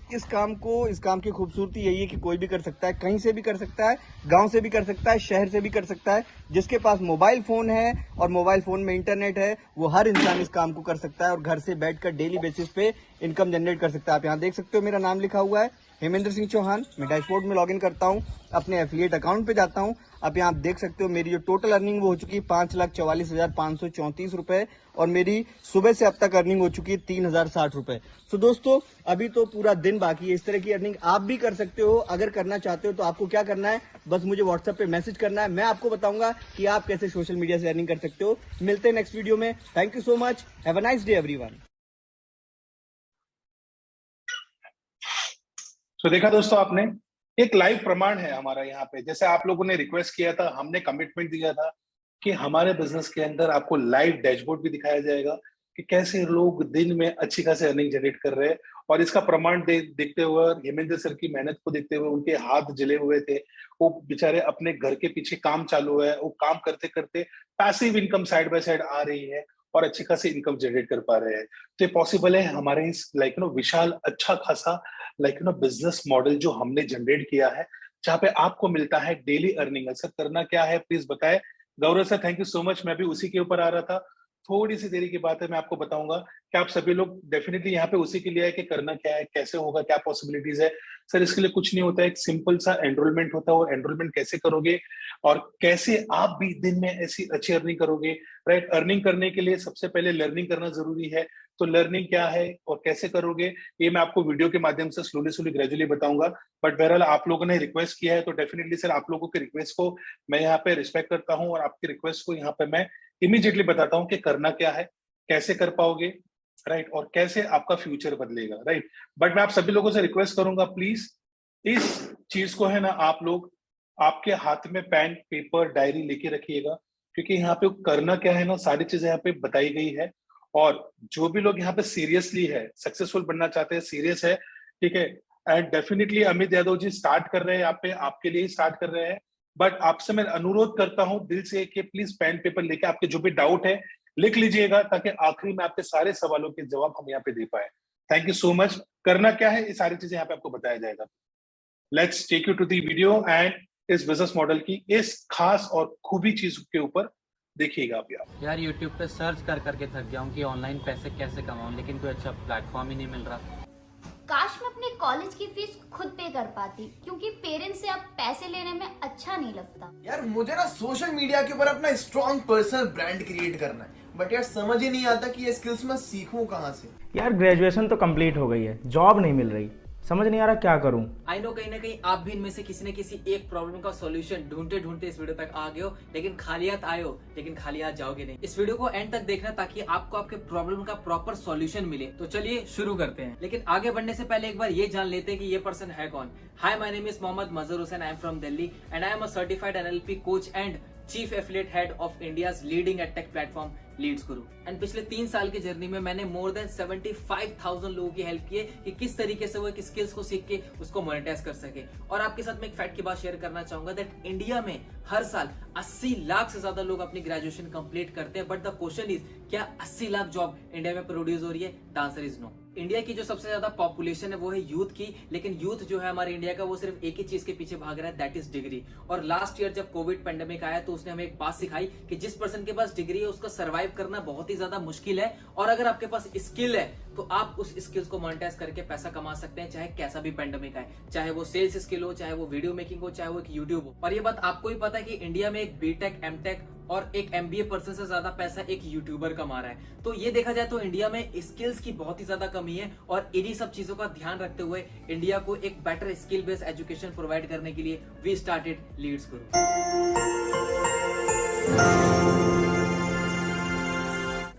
इस काम की खूबसूरती यही है कि कोई भी कर सकता है, कहीं से भी कर सकता है, गांव से भी कर सकता है, शहर से भी कर सकता है। जिसके पास मोबाइल फोन है और मोबाइल फोन में इंटरनेट है, वो हर इंसान इस काम को कर सकता है और घर से बैठकर डेली बेसिस पे इनकम जनरेट कर सकता है। आप यहाँ देख सकते हो मेरा नाम लिखा हुआ है हेमेंद्र सिंह चौहान। मैं डैशबोर्ड में लॉगिन करता हूँ, अपने एफिलिएट अकाउंट पे जाता हूँ। अब यहाँ आप देख सकते हो मेरी जो टोटल अर्निंग वो हो चुकी है 5,44,534 रुपए और मेरी सुबह से अब तक अर्निंग हो चुकी है 3,060 रुपए। तो दोस्तों अभी तो पूरा दिन बाकी है, इस तरह की अर्निंग आप भी कर सकते हो। अगर करना चाहते हो तो आपको क्या करना है, बस मुझे व्हाट्सएप पे मैसेज करना है, मैं आपको बताऊंगा कि आप कैसे सोशल मीडिया से अर्निंग कर सकते हो। मिलते हैं नेक्स्ट वीडियो में। Thank you so much, have a nice day everyone. तो देखा दोस्तों आपने, एक लाइव प्रमाण है हमारा यहाँ पे। जैसे आप लोगों ने रिक्वेस्ट किया था, हमने कमिटमेंट दिया था कि हमारे बिजनेस के अंदर आपको लाइव डैशबोर्ड भी दिखाया जाएगा कि कैसे लोग दिन में अच्छी खासी अर्निंग जनरेट कर रहे हैं। और इसका प्रमाण देखते हुए, हेमेंद्र सर की मेहनत को देखते हुए, उनके हाथ जले हुए थे, वो बेचारे अपने घर के पीछे काम चालू है, वो काम करते करते passive income side by side आ रही है और अच्छी खासी इनकम जनरेट कर पा रहे हैं। तो ये पॉसिबल है हमारे इस विशाल अच्छा खासा बिजनेस मॉडल जो हमने जनरेट किया है, जहाँ पे आपको मिलता है डेली अर्निंग। सर करना क्या है प्लीज बताएं। Gaurav sir thank you so much, मैं भी उसी के ऊपर आ रहा था। थोड़ी सी देरी की बात है, मैं आपको बताऊंगा कि आप सभी लोग डेफिनेटली यहाँ पे उसी के लिए है कि करना क्या है, कैसे होगा, क्या पॉसिबिलिटीज है। सर इसके लिए कुछ नहीं होता है, एक सिंपल सा एनरोलमेंट होता है। और एनरोलमेंट कैसे करोगे और कैसे आप भी दिन में ऐसी अच्छी अर्निंग करोगे, राइट। अर्निंग करने के लिए सबसे पहले लर्निंग करना जरूरी है। तो लर्निंग क्या है और कैसे करोगे, ये मैं आपको वीडियो के माध्यम से स्लोली ग्रेजुअली बताऊंगा। बट बहरहाल आप लोगों ने रिक्वेस्ट किया है तो डेफिनेटली सर आप लोगों के रिक्वेस्ट को मैं यहाँ पे रिस्पेक्ट करता हूँ और आपकी रिक्वेस्ट को यहाँ पे मैं इमीडिएटली बताता हूँ कि करना क्या है, कैसे कर पाओगे, राइट, और कैसे आपका फ्यूचर बदलेगा, राइट। बट मैं आप सभी लोगों से रिक्वेस्ट करूंगा, प्लीज इस चीज को है ना आप लोग आपके हाथ में पेन पेपर डायरी लेके रखिएगा, क्योंकि यहाँ पे करना क्या है ना, सारी चीजें यहाँ पे बताई गई है। और जो भी लोग यहाँ पे सीरियसली है, सक्सेसफुल बनना चाहते हैं, सीरियस है, ठीक है, and definitely Amit Yadav ji start कर रहे हैं यहाँ पे, आपके लिए ही स्टार्ट कर रहे हैं। बट आपसे मैं अनुरोध करता हूं दिल से कि प्लीज पेन पेपर लेके आपके जो भी डाउट है लिख लीजिएगा, ताकि आखिरी में आपके सारे सवालों के जवाब हम यहाँ पे दे पाए। Thank you so much. करना क्या है, ये सारी चीजें यहाँ पे आपको बताया जाएगा। Let's take you to the video and इस बिजनेस मॉडल की इस खास और खूबी चीज के ऊपर देखिएगा आप। यार YouTube पे सर्च कर करके थक गया हूँ कि ऑनलाइन पैसे कैसे कमाऊं, लेकिन कोई अच्छा प्लेटफॉर्म ही नहीं मिल रहा। काश मैं अपने कॉलेज की फीस खुद पे कर पाती, क्योंकि पेरेंट्स से अब पैसे लेने में अच्छा नहीं लगता। यार मुझे ना सोशल मीडिया के ऊपर अपना स्ट्रॉन्ग पर्सनल ब्रांड क्रिएट करना है, बट यार समझ ही नहीं आता कि ये स्किल्स मैं सीखूं कहाँ से। यार ग्रेजुएशन तो कंप्लीट हो गई है, जॉब नहीं मिल रही, समझ नहीं आ रहा क्या करूं। आई नो कहीं ना कहीं आप भी इनमें से किसी न किसी एक प्रॉब्लम का सॉल्यूशन ढूंढते ढूंढते इस वीडियो तक आ गए हो, लेकिन खाली हाथ आए हो, लेकिन खाली हाथ जाओगे नहीं। इस वीडियो को एंड तक देखना ताकि आपको आपके प्रॉब्लम का प्रॉपर सॉल्यूशन मिले। तो चलिए शुरू करते हैं, लेकिन आगे बढ़ने से पहले एक बार ये जान लेते हैं कि ये पर्सन है कौन। Hi, my name is Mohammad Mazhar Hussain, I am from Delhi and I am a certified NLP coach and chief affiliate head of India's leading edtech platform Leads Guru. And पिछले 3 साल की जर्नी में मैंने मोर देन 75,000 लोगों की हेल्प की है कि किस तरीके से वो एक स्किल्स को सीख के उसको मोनेटाइज कर सके। और आपके साथ मैं एक फैक्ट की बात शेयर करना चाहूंगा दैट इंडिया में हर साल 80 लाख से ज्यादा लोग अपनी ग्रेजुएशन कंप्लीट करते हैं, बट द क्वेश्चन इज क्या 80 लाख जॉब इंडिया में प्रोड्यूस हो रही है? The answer is no. India की जो सबसे ज्यादा पॉपुलेशन है वो है यूथ की, लेकिन यूथ जो है हमारे इंडिया का वो सिर्फ एक ही चीज के पीछे भाग रहा है, दैट इज डिग्री। और लास्ट ईयर जब कोविड पेंडेमिक आया तो उसने हमें एक बात सिखाई कि जिस पर्सन के पास डिग्री है उसका सर्वाइव करना बहुत ही ज्यादा मुश्किल है, और अगर आपके पास स्किल है तो आप उस स्किल्स को मोनेटाइज करके पैसा कमा सकते हैं, चाहे कैसा भी पेंडेमिक आए, चाहे वो सेल्स स्किल हो, चाहे वो वीडियो मेकिंग हो, चाहे वो एक यूट्यूब हो। और ये बात आपको ही पता है कि इंडिया में एक बीटेक, एमटेक और एक MBA पर्सन से ज्यादा पैसा एक यूट्यूबर कमा रहा है। तो ये देखा जाए तो इंडिया में स्किल्स की बहुत ही ज्यादा कमी है, और इन्हीं सब चीजों का ध्यान रखते हुए इंडिया को एक better skill based education provide करने के लिए वी स्टार्टेड लीड्स गुरु।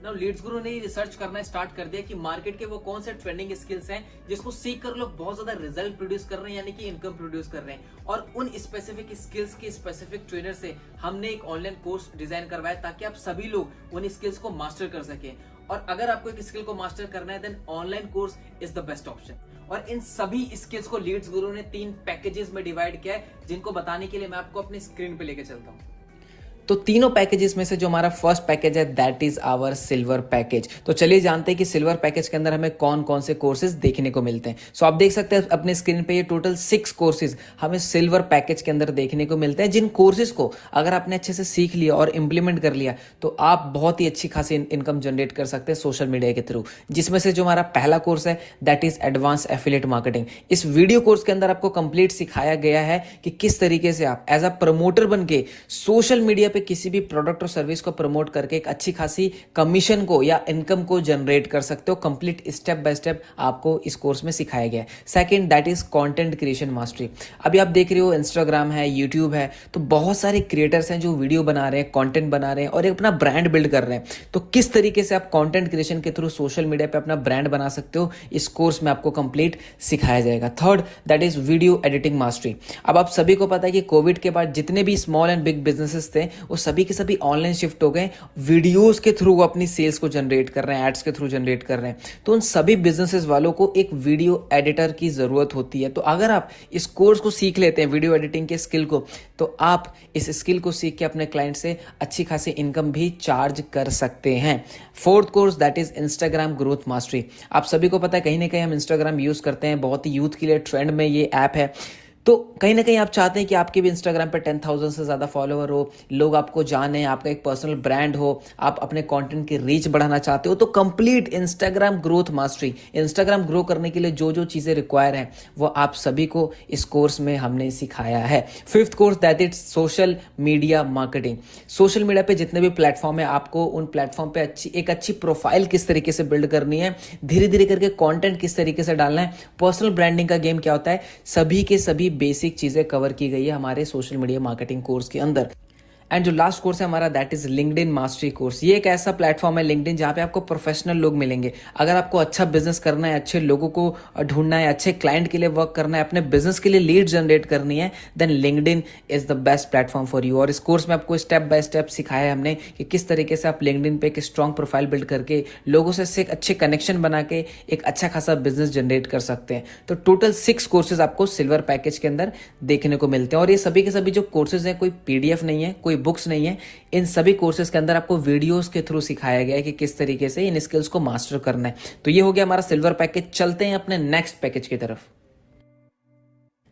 ना लीड्स गुरु ने रिसर्च करना स्टार्ट कर दिया कि मार्केट के वो कौन से ट्रेंडिंग स्किल्स हैं जिसको सीख कर लोग बहुत ज्यादा रिजल्ट प्रोड्यूस कर रहे हैं, यानी कि इनकम प्रोड्यूस कर रहे हैं। और उन स्पेसिफिक स्किल्स के स्पेसिफिक ट्रेनर से हमने एक ऑनलाइन कोर्स डिजाइन करवाया ताकि आप सभी लोग उन स्किल्स को मास्टर कर सके। और अगर आपको एक स्किल को मास्टर करना है then online course is the best option. और इन सभी स्किल्स को लीड्स गुरु ने 3 पैकेजेस में डिवाइड किया है, जिनको बताने के लिए मैं आपको अपनी स्क्रीन पे लेके चलता हूँ। तो तीनों पैकेजेस में से जो हमारा फर्स्ट पैकेज है that is our silver package. तो चलिए जानते हैं कि सिल्वर पैकेज के अंदर हमें कौन कौन से कोर्सेज देखने को मिलते हैं। सो आप देख सकते हैं अपने स्क्रीन पे ये टोटल 6 कोर्सेज हमें सिल्वर पैकेज के अंदर देखने को मिलते हैं, जिन कोर्सेज को अगर आपने अच्छे से सीख लिया और इंप्लीमेंट कर लिया तो आप बहुत ही अच्छी खासी इनकम जनरेट कर सकते हैं सोशल मीडिया के थ्रू। जिसमें से जो हमारा पहला कोर्स है that is advance affiliate marketing. इस वीडियो कोर्स के अंदर आपको कंप्लीट सिखाया गया है कि किस तरीके से आप एज अ प्रमोटर बन के सोशल मीडिया पे किसी भी प्रोडक्ट और सर्विस को प्रमोट करके एक अच्छी खासी कमीशन को या इनकम को जनरेट कर सकते हो। कंप्लीट स्टेप बाय स्टेप आपको इस कोर्स में सिखाया गया है। Second that is content creation mastery. अभी आप देख रहे हो इंस्टाग्राम है, यूट्यूब है, तो बहुत सारे क्रिएटर्स हैं जो वीडियो बना रहे हैं, कंटेंट बना रहे हैं और एक अपना ब्रांड बिल्ड कर रहे हैं। तो किस तरीके से आप कंटेंट क्रिएशन के थ्रू सोशल मीडिया पे अपना ब्रांड बना सकते हो, इस कोर्स में आपको कंप्लीट सिखाया जाएगा। Third that is video editing mastery. अब आप सभी को पता है कि कोविड के बाद जितने भी स्मॉल एंड बिग बिजनेसेस थे वो सभी के सभी ऑनलाइन शिफ्ट हो गए। वीडियोस के थ्रू वो अपनी सेल्स को जनरेट कर रहे हैं, एड्स के थ्रू जनरेट कर रहे हैं। तो उन सभी बिजनेसेस वालों को एक वीडियो एडिटर की जरूरत होती है। तो अगर आप इस कोर्स को सीख लेते हैं वीडियो एडिटिंग के स्किल को, तो आप इस स्किल को सीख के अपने क्लाइंट से अच्छी खासी इनकम भी चार्ज कर सकते हैं। Fourth course that is Instagram growth mastery. आप सभी को पता है कहीं ना कहीं हम इंस्टाग्राम यूज करते हैं, बहुत ही यूथ के लिए ट्रेंड में ये ऐप है। तो कहीं ना कहीं आप चाहते हैं कि आपके भी इंस्टाग्राम पे 10,000 से ज़्यादा फॉलोअर हो, लोग आपको जाने, आपका एक पर्सनल ब्रांड हो, आप अपने कंटेंट की रीच बढ़ाना चाहते हो, तो complete Instagram growth mastery, Instagram grow करने के लिए जो जो चीज़ें रिक्वायर हैं वो आप सभी को इस कोर्स में हमने सिखाया है। Fifth course that is social media marketing. Social media पे जितने भी प्लेटफॉर्म है, आपको उन प्लेटफॉर्म पे एक अच्छी प्रोफाइल किस तरीके से बिल्ड करनी है, धीरे धीरे करके कॉन्टेंट किस तरीके से डालना है, पर्सनल ब्रांडिंग का गेम क्या होता है, सभी के सभी बेसिक चीजें कवर की गई है हमारे सोशल मीडिया मार्केटिंग कोर्स के अंदर। एंड जो लास्ट कोर्स है हमारा that is LinkedIn mastery course. ये एक ऐसा प्लेटफॉर्म है लिंक्डइन जहाँ पे आपको प्रोफेशनल लोग मिलेंगे। अगर आपको अच्छा बिजनेस करना है, अच्छे लोगों को ढूंढना है, अच्छे क्लाइंट के लिए वर्क करना है, अपने बिजनेस के लिए लीड जनरेट करनी है, then LinkedIn is the best platform for you. और इस कोर्स में आपको स्टेप बाय स्टेप सिखाया है हमने कि किस तरीके से आप लिंक्डइन पे एक स्ट्रॉन्ग प्रोफाइल बिल्ड करके लोगों से एक अच्छे कनेक्शन बना के एक अच्छा खासा बिजनेस जनरेट कर सकते हैं। तो टोटल 6 कोर्सेज आपको सिल्वर पैकेज के अंदर देखने को मिलते हैं। और ये सभी के सभी जो कोर्सेज हैं, कोई PDF नहीं है, कोई बुक्स नहीं है, इन सभी कोर्सेज के अंदर आपको वीडियोस के थ्रू सिखाया गया है कि किस तरीके से इन स्किल्स को मास्टर करना है। तो ये हो गया हमारा सिल्वर पैकेज। चलते हैं अपने नेक्स्ट पैकेज की तरफ।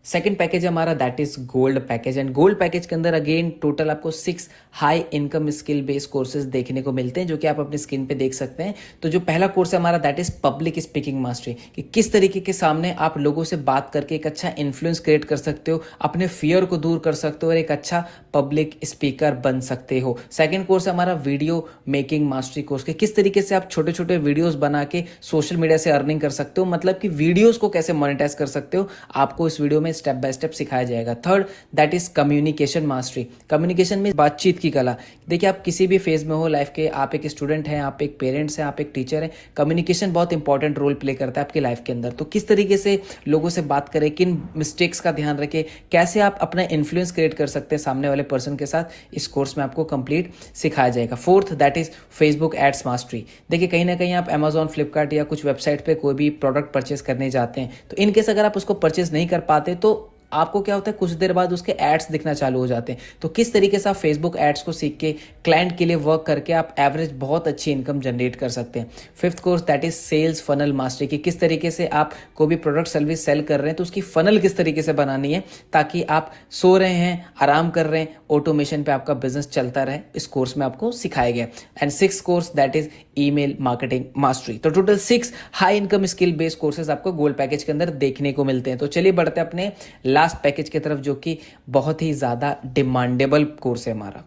सेकंड पैकेज हमारा that is gold package. And gold package के अंदर अगेन टोटल आपको 6 high income skill based courses देखने को मिलते हैं, जो कि आप अपनी स्क्रीन पे देख सकते हैं। तो जो पहला कोर्स है हमारा that is public speaking mastery, कि किस तरीके के सामने आप लोगों से बात करके एक अच्छा इन्फ्लुएंस क्रिएट कर सकते हो, अपने फियर को दूर कर सकते हो और एक अच्छा पब्लिक स्पीकर बन सकते हो। सेकेंड कोर्स है हमारा वीडियो मेकिंग मास्टरी कोर्स, के किस तरीके से आप छोटे छोटे वीडियोस बना के सोशल मीडिया से अर्निंग कर सकते हो, मतलब कि वीडियोस को कैसे मोनेटाइज कर सकते हो, आपको इस वीडियो में स्टेप बाय स्टेप सिखाया जाएगा। Third that is communication mastery. Communication में बातचीत की कला। देखिए आप किसी भी फेज में हो लाइफ के, आप एक स्टूडेंट हैं, आप एक पेरेंट्स हैं, आप एक टीचर हैं, कम्युनिकेशन बहुत इंपॉर्टेंट रोल प्ले करता है आपकी लाइफ के अंदर। तो किस तरीके से लोगों से बात करें, किन मिस्टेक्स का ध्यान रखें, कैसे आप अपना इन्फ्लुएंस क्रिएट कर सकते हैं सामने वाले पर्सन के साथ, इस कोर्स में आपको कंप्लीट सिखाया जाएगा। Fourth that is Facebook ads mastery. देखिए कहीं ना कहीं आप Amazon, फ्लिपकार्ट या कुछ वेबसाइट पे कोई भी प्रोडक्ट परचेस करने जाते हैं, तो इनकेस अगर आप उसको परचेस नहीं कर पाते तो आपको क्या होता है, कुछ देर बाद उसके एड्स दिखना चालू हो जाते हैं। तो किस तरीके से आप फेसबुक एड्स को सीख के क्लाइंट के लिए वर्क करके आप एवरेज बहुत अच्छी इनकम जनरेट कर सकते हैं। Fifth course that is sales funnel mastery, कि किस तरीके से आप कोई भी प्रोडक्ट सर्विस सेल कर रहे हैं तो उसकी फनल किस तरीके से बनानी है ताकि आप सो रहे हैं, आराम कर रहे हैं, ऑटोमेशन पे आपका बिजनेस चलता रहे, इस कोर्स में आपको सिखाया गया। And six course that is email marketing mastery. तो total 6 high income skill based courses आपको गोल्ड पैकेज के अंदर देखने को मिलते हैं। तो चलिए बढ़ते हैं अपने लास्ट पैकेज की तरफ, जो कि बहुत ही ज्यादा डिमांडेबल कोर्स है हमारा।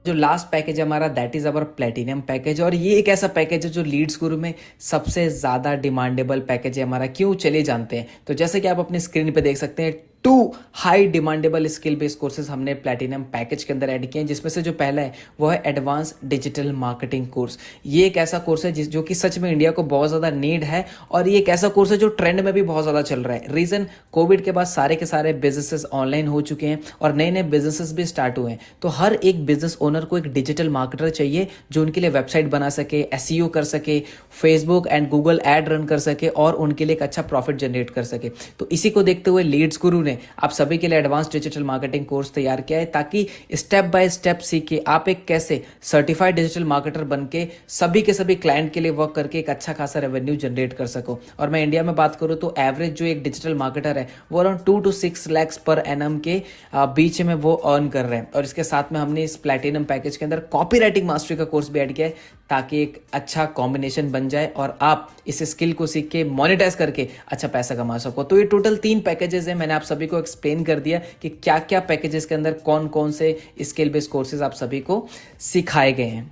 जो लास्ट पैकेज है हमारा that is our platinum package. और ये एक ऐसा पैकेज है जो लीड्स गुरु में सबसे ज्यादा डिमांडेबल पैकेज है हमारा। क्यों, चलिए जानते हैं। तो जैसे कि आप अपनी स्क्रीन पे देख सकते हैं 2 high demandable skill based courses हमने प्लैटिनम पैकेज के अंदर ऐड किए हैं, जिसमें से जो पहला है वो है एडवांस डिजिटल मार्केटिंग कोर्स। ये एक ऐसा कोर्स है जो कि सच में इंडिया को बहुत ज़्यादा नीड है, और ये एक ऐसा कोर्स है जो ट्रेंड में भी बहुत ज़्यादा चल रहा है। रीज़न, कोविड के बाद सारे के सारे बिजनेसेस ऑनलाइन हो चुके हैं और नए नए बिजनेसेस भी स्टार्ट हुए हैं। तो हर एक बिजनेस ओनर को एक डिजिटल मार्केटर चाहिए जो उनके लिए वेबसाइट बना सके, एसईओ कर सके, Facebook and Google ad run कर सके और उनके लिए एक अच्छा प्रॉफिट जनरेट कर सके। तो इसी को देखते हुए लीड्स गुरु ने आप सभी के लिए एडवांस डिजिटल मार्केटिंग कोर्स तैयार किया है, ताकि स्टेप बाय स्टेप सीख के आप एक कैसे सर्टिफाइड डिजिटल मार्केटर बन के सभी के सभी क्लाइंट के लिए वर्क करके एक अच्छा खासा रेवेन्यू जनरेट कर सको। और मैं इंडिया में बात करूं तो एवरेज जो एक डिजिटल मार्केटर है वो around 2 to 6 lakhs per annum के बीच में वो अर्न कर रहे हैं। और इसके साथ में हमने इस प्लैटिनम पैकेज के अंदर कॉपी राइटिंग मास्टरी का कोर्स भी ऐड किया है, ताकि एक अच्छा कॉम्बिनेशन बन जाए और आप इस स्किल को सीख के मोनेटाइज करके अच्छा पैसा कमा सको। तो ये टोटल 3 पैकेजेस हैं। मैंने आप सभी को एक्सप्लेन कर दिया कि क्या क्या पैकेजेस के अंदर कौन कौन से स्किल बेस्ड कोर्सेज आप सभी को सिखाए गए हैं।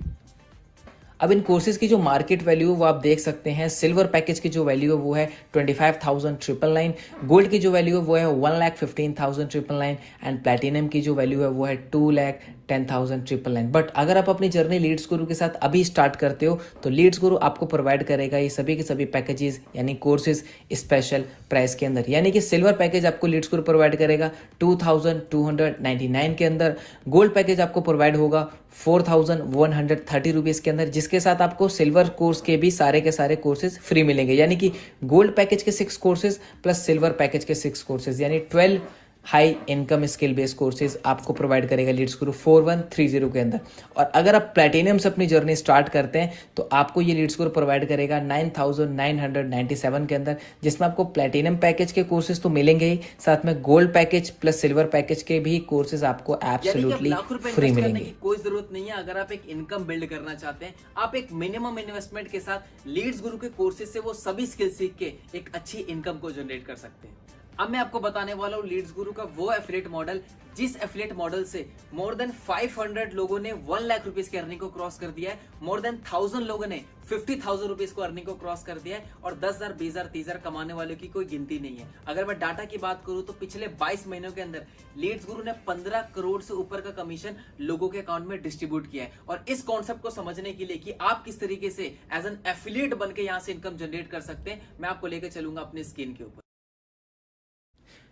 अब इन कोर्सेज की जो मार्केट वैल्यू वो आप देख सकते हैं। सिल्वर पैकेज की जो वैल्यू है वो है 25,999, गोल्ड की जो वैल्यू है वो है 1,15,999 एंड प्लैटिनम की जो वैल्यू है वो है 2,10,999। बट अगर आप अपनी जर्नी लीड्स गुरु के साथ अभी स्टार्ट करते हो तो लीड्स गुरु आपको प्रोवाइड करेगा ये सभी के सभी पैकेजेस यानी कोर्सेज स्पेशल प्राइस के अंदर। यानी कि सिल्वर पैकेज आपको लीड्स गुरु प्रोवाइड करेगा 2,299 के अंदर, गोल्ड पैकेज आपको प्रोवाइड होगा 4,130 रुपीज़ के अंदर, जिसके साथ आपको सिल्वर कोर्स के भी सारे के सारे कोर्सेज फ्री मिलेंगे। यानी कि गोल्ड पैकेज के 6 कोर्सेज प्लस सिल्वर पैकेज के 6 कोर्सेज, यानी 12 high income skill based courses आपको प्रोवाइड करेगा लीड्स गुरु 4130 के अंदर। और अगर आप प्लैटिनम से अपनी जर्नी स्टार्ट करते हैं तो आपको ये लीड्स गुरु प्रोवाइड करेगा 9,997 के अंदर, जिसमें आपको प्लैटिनम पैकेज के कोर्सेज तो मिलेंगे ही, साथ में gold package plus silver package के भी कोर्सेज आपको एब्सोल्युटली फ्री मिलेंगे। कोई जरूरत नहीं है। अगर आप एक इनकम बिल्ड करना चाहते हैं, आप एक मिनिमम इन्वेस्टमेंट के साथ लीड्स गुरु के कोर्सेज से वो सभी स्किल सीख के एक अच्छी इनकम को जनरेट कर सकते हैं। अब मैं आपको बताने वाला हूँ लीड्स गुरु का वो एफिलिएट मॉडल, जिस एफिलिएट मॉडल से मोर देन 500 लोगों ने 1 लाख रुपीज की अर्निंग को क्रॉस कर दिया है, मोर देन 1000 लोगों ने 50,000 रुपीज को अर्निंग को क्रॉस कर दिया है, और 10,000, 20,000, 30,000 कमाने वालों की कोई गिनती नहीं है। अगर मैं डाटा की बात करूं तो पिछले 22 महीनों के अंदर लीड्स गुरु ने 15 करोड़ से ऊपर का कमीशन लोगों के अकाउंट में डिस्ट्रीब्यूट किया है। और इस कॉन्सेप्ट को समझने के लिए कि आप किस तरीके से एज एन एफिलिएट बन के यहां से इनकम जनरेट कर सकते हैं, मैं आपको लेकर चलूंगा अपनी स्क्रीन के ऊपर।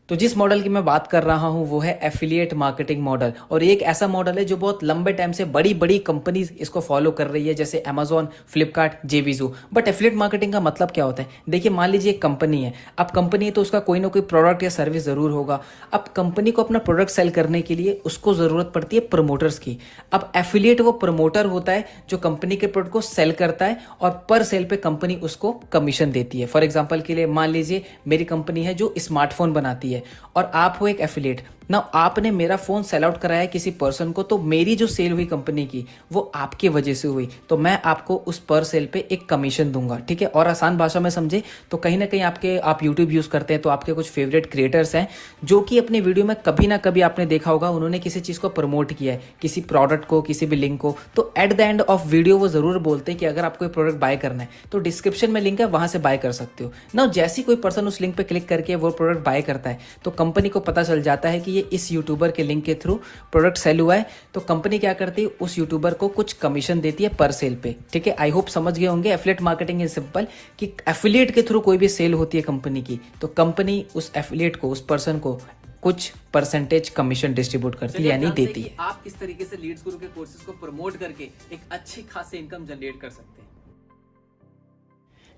तो जिस मॉडल की मैं बात कर रहा हूं वो है एफिलिएट मार्केटिंग मॉडल, और एक ऐसा मॉडल है जो बहुत लंबे टाइम से बड़ी बड़ी कंपनीज इसको फॉलो कर रही है, जैसे Amazon, Flipkart, JVZoo. But affiliate marketing का मतलब क्या होता है? देखिए, मान लीजिए एक कंपनी है। अब कंपनी है तो उसका कोई ना कोई प्रोडक्ट या सर्विस जरूर होगा। अब कंपनी को अपना प्रोडक्ट सेल करने के लिए उसको जरूरत पड़ती है प्रमोटर्स की। अब एफिलिएट वो प्रमोटर होता है जो कंपनी के प्रोडक्ट को सेल करता है और पर सेल पे कंपनी उसको कमीशन देती है। फॉर एग्जाम्पल के लिए मान लीजिए मेरी कंपनी है जो स्मार्टफोन बनाती है और आप हो एक एफिलिएट। ना आपने मेरा फोन सेल आउट कराया किसी पर्सन को, तो मेरी जो सेल हुई कंपनी की वो आपकी वजह से हुई, तो मैं आपको उस पर सेल पे एक कमीशन दूंगा। ठीक है, और आसान भाषा में समझे तो कहीं ना कहीं आप यूट्यूब यूज करते हैं तो आपके कुछ फेवरेट क्रिएटर्स हैं जो कि अपने वीडियो में कभी ना कभी आपने देखा होगा उन्होंने किसी चीज को प्रमोट किया है, किसी प्रोडक्ट को, किसी भी लिंक को। तो at the end of video वो जरूर बोलते हैं कि अगर आपको प्रोडक्ट बाय करना है तो डिस्क्रिप्शन में लिंक है, वहां से बाय कर सकते हो ना। जैसे कोई पर्सन उस लिंक पे क्लिक करके वो प्रोडक्ट बाय करता है तो कंपनी को पता चल जाता है कि ये इस यूट्यूबर के लिंक के थ्रू प्रोडक्ट सेल हुआ है, तो कंपनी क्या करती है, उस यूट्यूबर को कुछ कमीशन देती है पर सेल पे। ठीक है, आई होप समझ गए होंगे। एफिलिएट मार्केटिंग इज सिंपल कि एफिलिएट के थ्रू कोई भी सेल होती है कंपनी की तो कंपनी उस एफिलिएट को, उस पर्सन को कुछ परसेंटेज कमीशन डिस्ट्रीब्यूट करती है, यानी देती है। आप किस तरीके से लीड्स गुरु के कोर्सेज को प्रमोट करके एक अच्छी खासी इनकम जनरेट कर सकते हैं।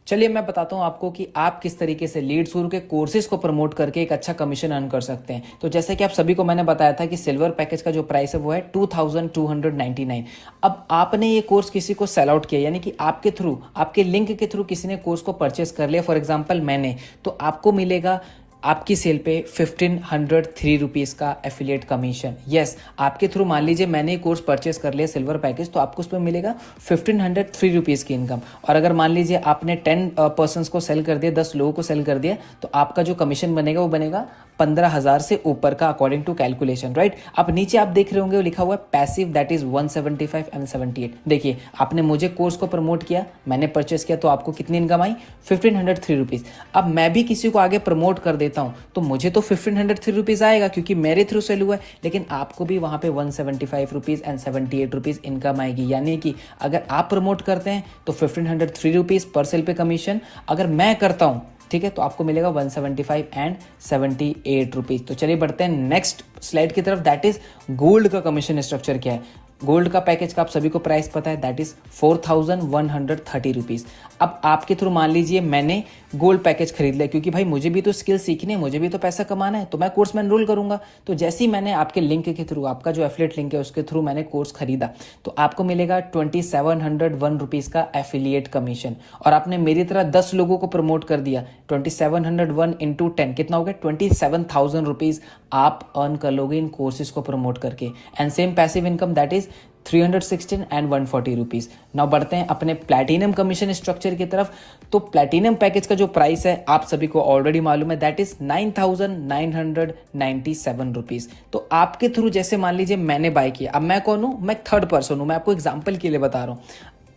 चलिए मैं बताता हूं आपको कि आप किस तरीके से लीड्स गुरु के कोर्सेज को प्रमोट करके एक अच्छा कमीशन अर्न कर सकते हैं। तो जैसे कि आप सभी को मैंने बताया था कि सिल्वर पैकेज का जो प्राइस है वो है 2,299। अब आपने ये कोर्स किसी को सेल आउट किया, यानी कि आपके थ्रू, आपके लिंक के थ्रू किसी ने कोर्स को परचेस कर लिया, फॉर एग्जाम्पल मैंने, तो आपको मिलेगा आपकी सेल पे 1,503 रुपीज़ का एफिलिएट कमीशन। यस, आपके थ्रू मान लीजिए मैंने कोर्स परचेस कर लिया सिल्वर पैकेज, तो आपको उस पर मिलेगा 1,503 रुपीज़ की इनकम। और अगर मान लीजिए आपने 10 पर्सन्स को सेल कर दिया, 10 लोगों को सेल कर दिया, तो आपका जो कमीशन बनेगा वो बनेगा 15,000 से ऊपर का, अकॉर्डिंग टू कैलकुलेशन, राइट। अब नीचे आप देख रहे होंगे वो लिखा हुआ है पैसिव, दैट इज 175 एंड 78। देखिए, आपने मुझे कोर्स को प्रमोट किया, मैंने परचेस किया, तो आपको कितनी इनकम आई, 1,503 रुपीज़। अब मैं भी किसी को आगे प्रमोट कर देता हूँ तो मुझे तो 1503 रुपीज़ आएगा क्योंकि मेरे थ्रू सेल हुआ है, लेकिन आपको भी वहाँ पे 175 रुपीज़ एंड 78 रुपीज़ इनकम आएगी। यानी कि अगर आप प्रमोट करते हैं तो 1503 रुपीज़ पर सेल पे कमीशन, अगर मैं करता हूँ ठीक है तो आपको मिलेगा 175 एंड 78 रुपीज़। तो चलिए बढ़ते हैं नेक्स्ट स्लाइड की तरफ, दैट इज गोल्ड का कमीशन स्ट्रक्चर क्या है। गोल्ड का पैकेज का आप सभी को प्राइस पता है, दैट इज 4130 रुपीज़। अब आपके थ्रू मान लीजिए मैंने गोल्ड पैकेज खरीद लिया, क्योंकि भाई मुझे भी तो स्किल सीखनी है, मुझे भी तो पैसा कमाना है, तो मैं कोर्स में एनरोल करूंगा। तो जैसे ही मैंने आपके लिंक के थ्रू, आपका जो एफिलिएट लिंक है उसके थ्रू मैंने कोर्स खरीदा, तो आपको मिलेगा 2701 रुपीज़ का एफिलिएट कमीशन। और आपने मेरी तरह 10 लोगों को प्रमोट कर दिया, 2701 इंटू 10 कितना हो गया, 27,000 रुपीज़ आप अर्न कर लोगे इन कोर्सेज को प्रमोट करके। And same passive income that is 316 and 140 rupees. Now बढ़ते हैं अपने प्लैटिनम कमीशन स्ट्रक्चर की तरफ। तो प्लैटिनम पैकेज का जो प्राइस है आप सभी को ऑलरेडी मालूम है, दैट इज 9,997 रुपीज़। तो आपके थ्रू जैसे मान लीजिए मैंने बाय किया, अब मैं कौन हूँ, मैं थर्ड पर्सन हूँ, मैं आपको एग्जाम्पल के लिए बता रहा हूँ।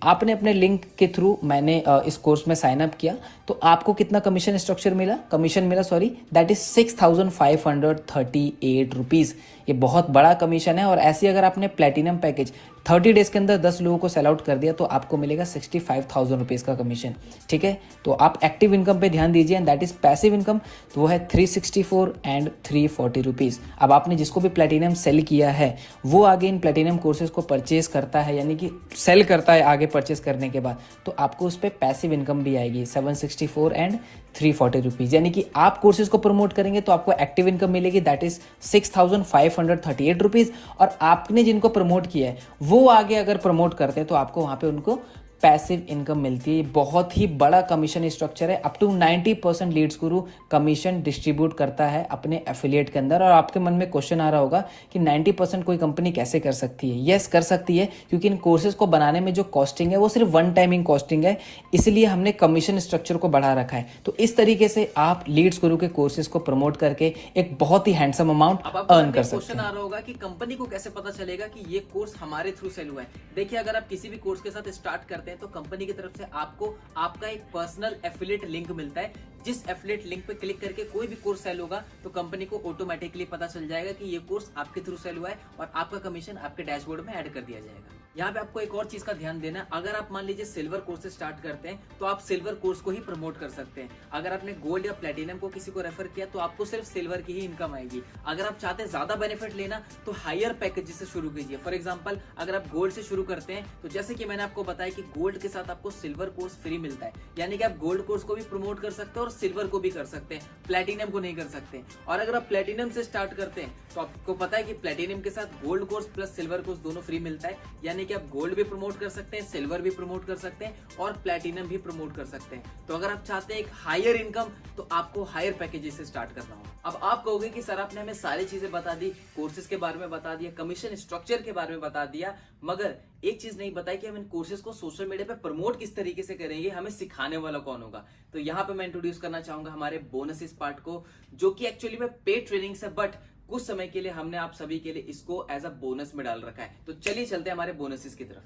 आपने अपने लिंक के थ्रू मैंने इस कोर्स में साइन अप किया, तो आपको कितना कमीशन स्ट्रक्चर मिला, दैट इज 6,538 रुपीज़। ये बहुत बड़ा कमीशन है। और ऐसे अगर आपने प्लैटिनम पैकेज 30 डेज के अंदर 10 लोगों को सेल आउट कर दिया तो आपको मिलेगा 65,000 रुपीज़ का कमीशन। ठीक है, तो आप एक्टिव इनकम पे ध्यान दीजिए, and that is passive income, तो वो है 364 एंड 340 रुपीज़। अब आपने जिसको भी प्लैटिनम सेल किया है वो आगे इन प्लैटिनम कोर्सेज को परचेज करता है, यानी कि सेल करता है आगे परचेज करने के बाद, तो आपको उस पर पैसिव इनकम भी आएगी 764 एंड 340 रुपीज़। यानी कि आप कोर्सेज को प्रमोट करेंगे तो आपको एक्टिव इनकम मिलेगी, दैट इज 6,538 रुपीज़। और आपने जिनको प्रमोट किया है वो आगे अगर प्रमोट करते हैं तो आपको वहाँ पे उनको पैसिव इनकम मिलती है। बहुत ही बड़ा कमीशन स्ट्रक्चर है, up to 90% Leeds Guru commission distribute करता है अपने एफिलिएट के अंदर। और आपके मन में क्वेश्चन आ रहा होगा कि 90% कोई कंपनी कैसे कर सकती है। यस, कर सकती है, क्योंकि इन कोर्सेज को बनाने में जो कॉस्टिंग है वो सिर्फ वन टाइमिंग कॉस्टिंग है, इसलिए हमने कमीशन स्ट्रक्चर को बढ़ा रखा है। तो इस तरीके से आप लीड्स गुरु के कोर्सेज को प्रमोट करके एक बहुत ही हैंडसम अमाउंट अर्न कर सकते हैं। क्वेश्चन आ रहा होगा कि कंपनी को कैसे पता चलेगा कि ये कोर्स हमारे थ्रू सेल हुआ है। देखिए, अगर आप किसी भी कोर्स के साथ स्टार्ट करते हैं तो कंपनी की तरफ से आपको आपका एक पर्सनल एफिलिएट लिंक मिलता है। जिस एफिलिएट लिंक पे क्लिक करके कोई भी कोर्स सेल होगा तो कंपनी को ऑटोमेटिकली पता चल जाएगा कि ये कोर्स आपके थ्रू सेल हुआ है और आपका कमीशन आपके डैशबोर्ड में ऐड कर दिया जाएगा। यहाँ पे आपको एक और चीज का ध्यान देना है, अगर आप मान लीजिए सिल्वर कोर्स से स्टार्ट करते हैं तो आप सिल्वर कोर्स को ही प्रमोट कर सकते हैं। अगर आपने गोल्ड या प्लेटिनम को किसी को रेफर किया तो आपको सिर्फ सिल्वर की ही इनकम आएगी। अगर आप चाहते हैं ज्यादा बेनिफिट लेना तो हायर पैकेज से शुरू कीजिए। फॉर एग्जाम्पल, अगर आप गोल्ड से शुरू करते हैं तो जैसे कि मैंने आपको बताया कि गोल्ड के साथ आपको सिल्वर कोर्स फ्री मिलता है, यानी कि आप गोल्ड कोर्स को भी प्रमोट कर सकते हैं और सिल्वर को भी कर सकते हैं, प्लेटिनम को नहीं कर सकते। और अगर आप प्लेटिनम से स्टार्ट करते हैं तो आपको पता है कि प्लेटिनम के साथ gold course plus silver course दोनों फ्री मिलता है, यानी कि आप गोल्ड भी प्रमोट कर सकते हैं, सिल्वर भी प्रमोट कर सकते हैं और प्लेटिनम भी प्रमोट कर सकते हैं। तो अगर आप चाहते हैं एक हायर इनकम तो आपको हायर पैकेजेस से स्टार्ट करना होगा। अब आप कहोगे कि सर आपने हमें सारी चीजें बता दी, कोर्सेज के बारे में बता दिया, कमीशन स्ट्रक्चर के बारे में बता दिया, मगर एक चीज नहीं बताई कि हम इन कोर्सेज को सोशल मीडिया पे प्रमोट किस तरीके से करेंगे, हमें सिखाने वाला कौन होगा। तो यहाँ पे मैं इंट्रोड्यूस करना चाहूंगा हमारे बोनसेस पार्ट को, जो कि एक्चुअली में पेड ट्रेनिंग है, बट कुछ समय के लिए हमने आप सभी के लिए इसको एज अ बोनस में डाल रखा है। तो चलिए चलते हैं हमारे बोनसेस की तरफ।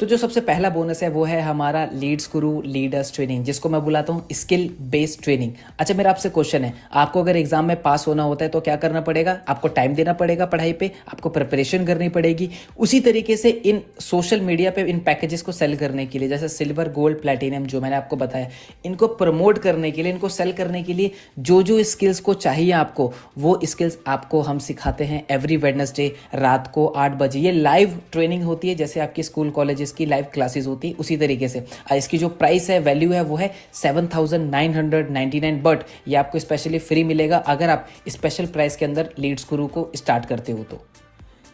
तो जो सबसे पहला बोनस है वो है हमारा लीड्स गुरु लीडर्स ट्रेनिंग, जिसको मैं बुलाता हूँ स्किल बेस्ड ट्रेनिंग। अच्छा, मेरा आपसे क्वेश्चन है, आपको अगर एग्जाम में पास होना होता है तो क्या करना पड़ेगा? आपको टाइम देना पड़ेगा पढ़ाई पे, आपको प्रिपरेशन करनी पड़ेगी। उसी तरीके से इन सोशल मीडिया पे इन पैकेजेस को सेल करने के लिए, जैसे सिल्वर गोल्ड प्लैटिनम जो मैंने आपको बताया, इनको प्रमोट करने के लिए, इनको सेल करने के लिए जो जो स्किल्स को चाहिए आपको, वो स्किल्स आपको हम सिखाते हैं एवरी वेडनेसडे रात को 8 बजे। ये लाइव ट्रेनिंग होती है, जैसे आपकी स्कूल कॉलेजेस की लाइव क्लासेस होती है उसी तरीके से। इसकी जो प्राइस है, वैल्यू है, वो है 7,999, बट ये आपको स्पेशली फ्री मिलेगा अगर आप स्पेशल प्राइस के अंदर लीड्स गुरु को स्टार्ट करते हो तो।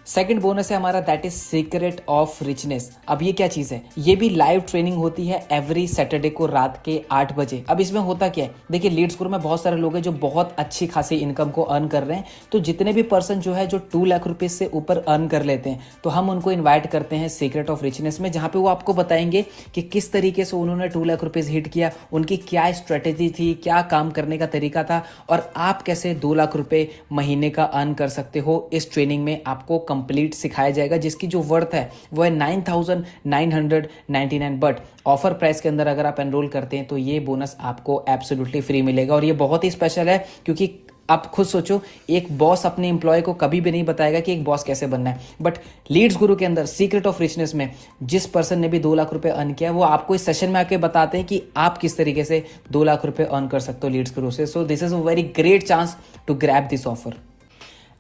सेकंड बोनस है हमारा, that is secret of richness. अब ये क्या चीज़ है? ये भी लाइव ट्रेनिंग होती है एवरी सैटरडे को रात के 8 बजे। अब इसमें होता क्या है, देखिए लीड्स गुरु में बहुत सारे लोग हैं जो बहुत अच्छी खासी इनकम को अर्न कर रहे हैं। तो जितने भी पर्सन जो है जो 2 लाख रुपए से ऊपर अर्न कर लेते हैं, तो हम उनको इन्वाइट करते हैं सीक्रेट ऑफ रिचनेस में, जहाँ पे वो आपको बताएंगे कि किस तरीके से उन्होंने 2 लाख रुपीज़ हिट किया, उनकी क्या स्ट्रेटेजी थी, क्या काम करने का तरीका था, और आप कैसे 2 लाख रुपए महीने का अर्न कर सकते हो। इस ट्रेनिंग में आपको कंप्लीट सिखाया जाएगा, जिसकी जो वर्थ है वो है 9,999, बट ऑफर प्राइस के अंदर अगर आप एनरोल करते हैं तो ये बोनस आपको एब्सोल्युटली फ्री मिलेगा। और ये बहुत ही स्पेशल है क्योंकि आप खुद सोचो, एक बॉस अपने एम्प्लॉय को कभी भी नहीं बताएगा कि एक बॉस कैसे बनना है, बट लीड्स गुरु के अंदर सीक्रेट ऑफ रिचनेस में जिस पर्सन ने भी 2 लाख रुपए अर्न किया वो आपको इस सेशन में आके बताते हैं कि आप किस तरीके से 2 लाख रुपए अर्न कर सकते हो लीड्स गुरु से। So this is a very great chance to grab this offer.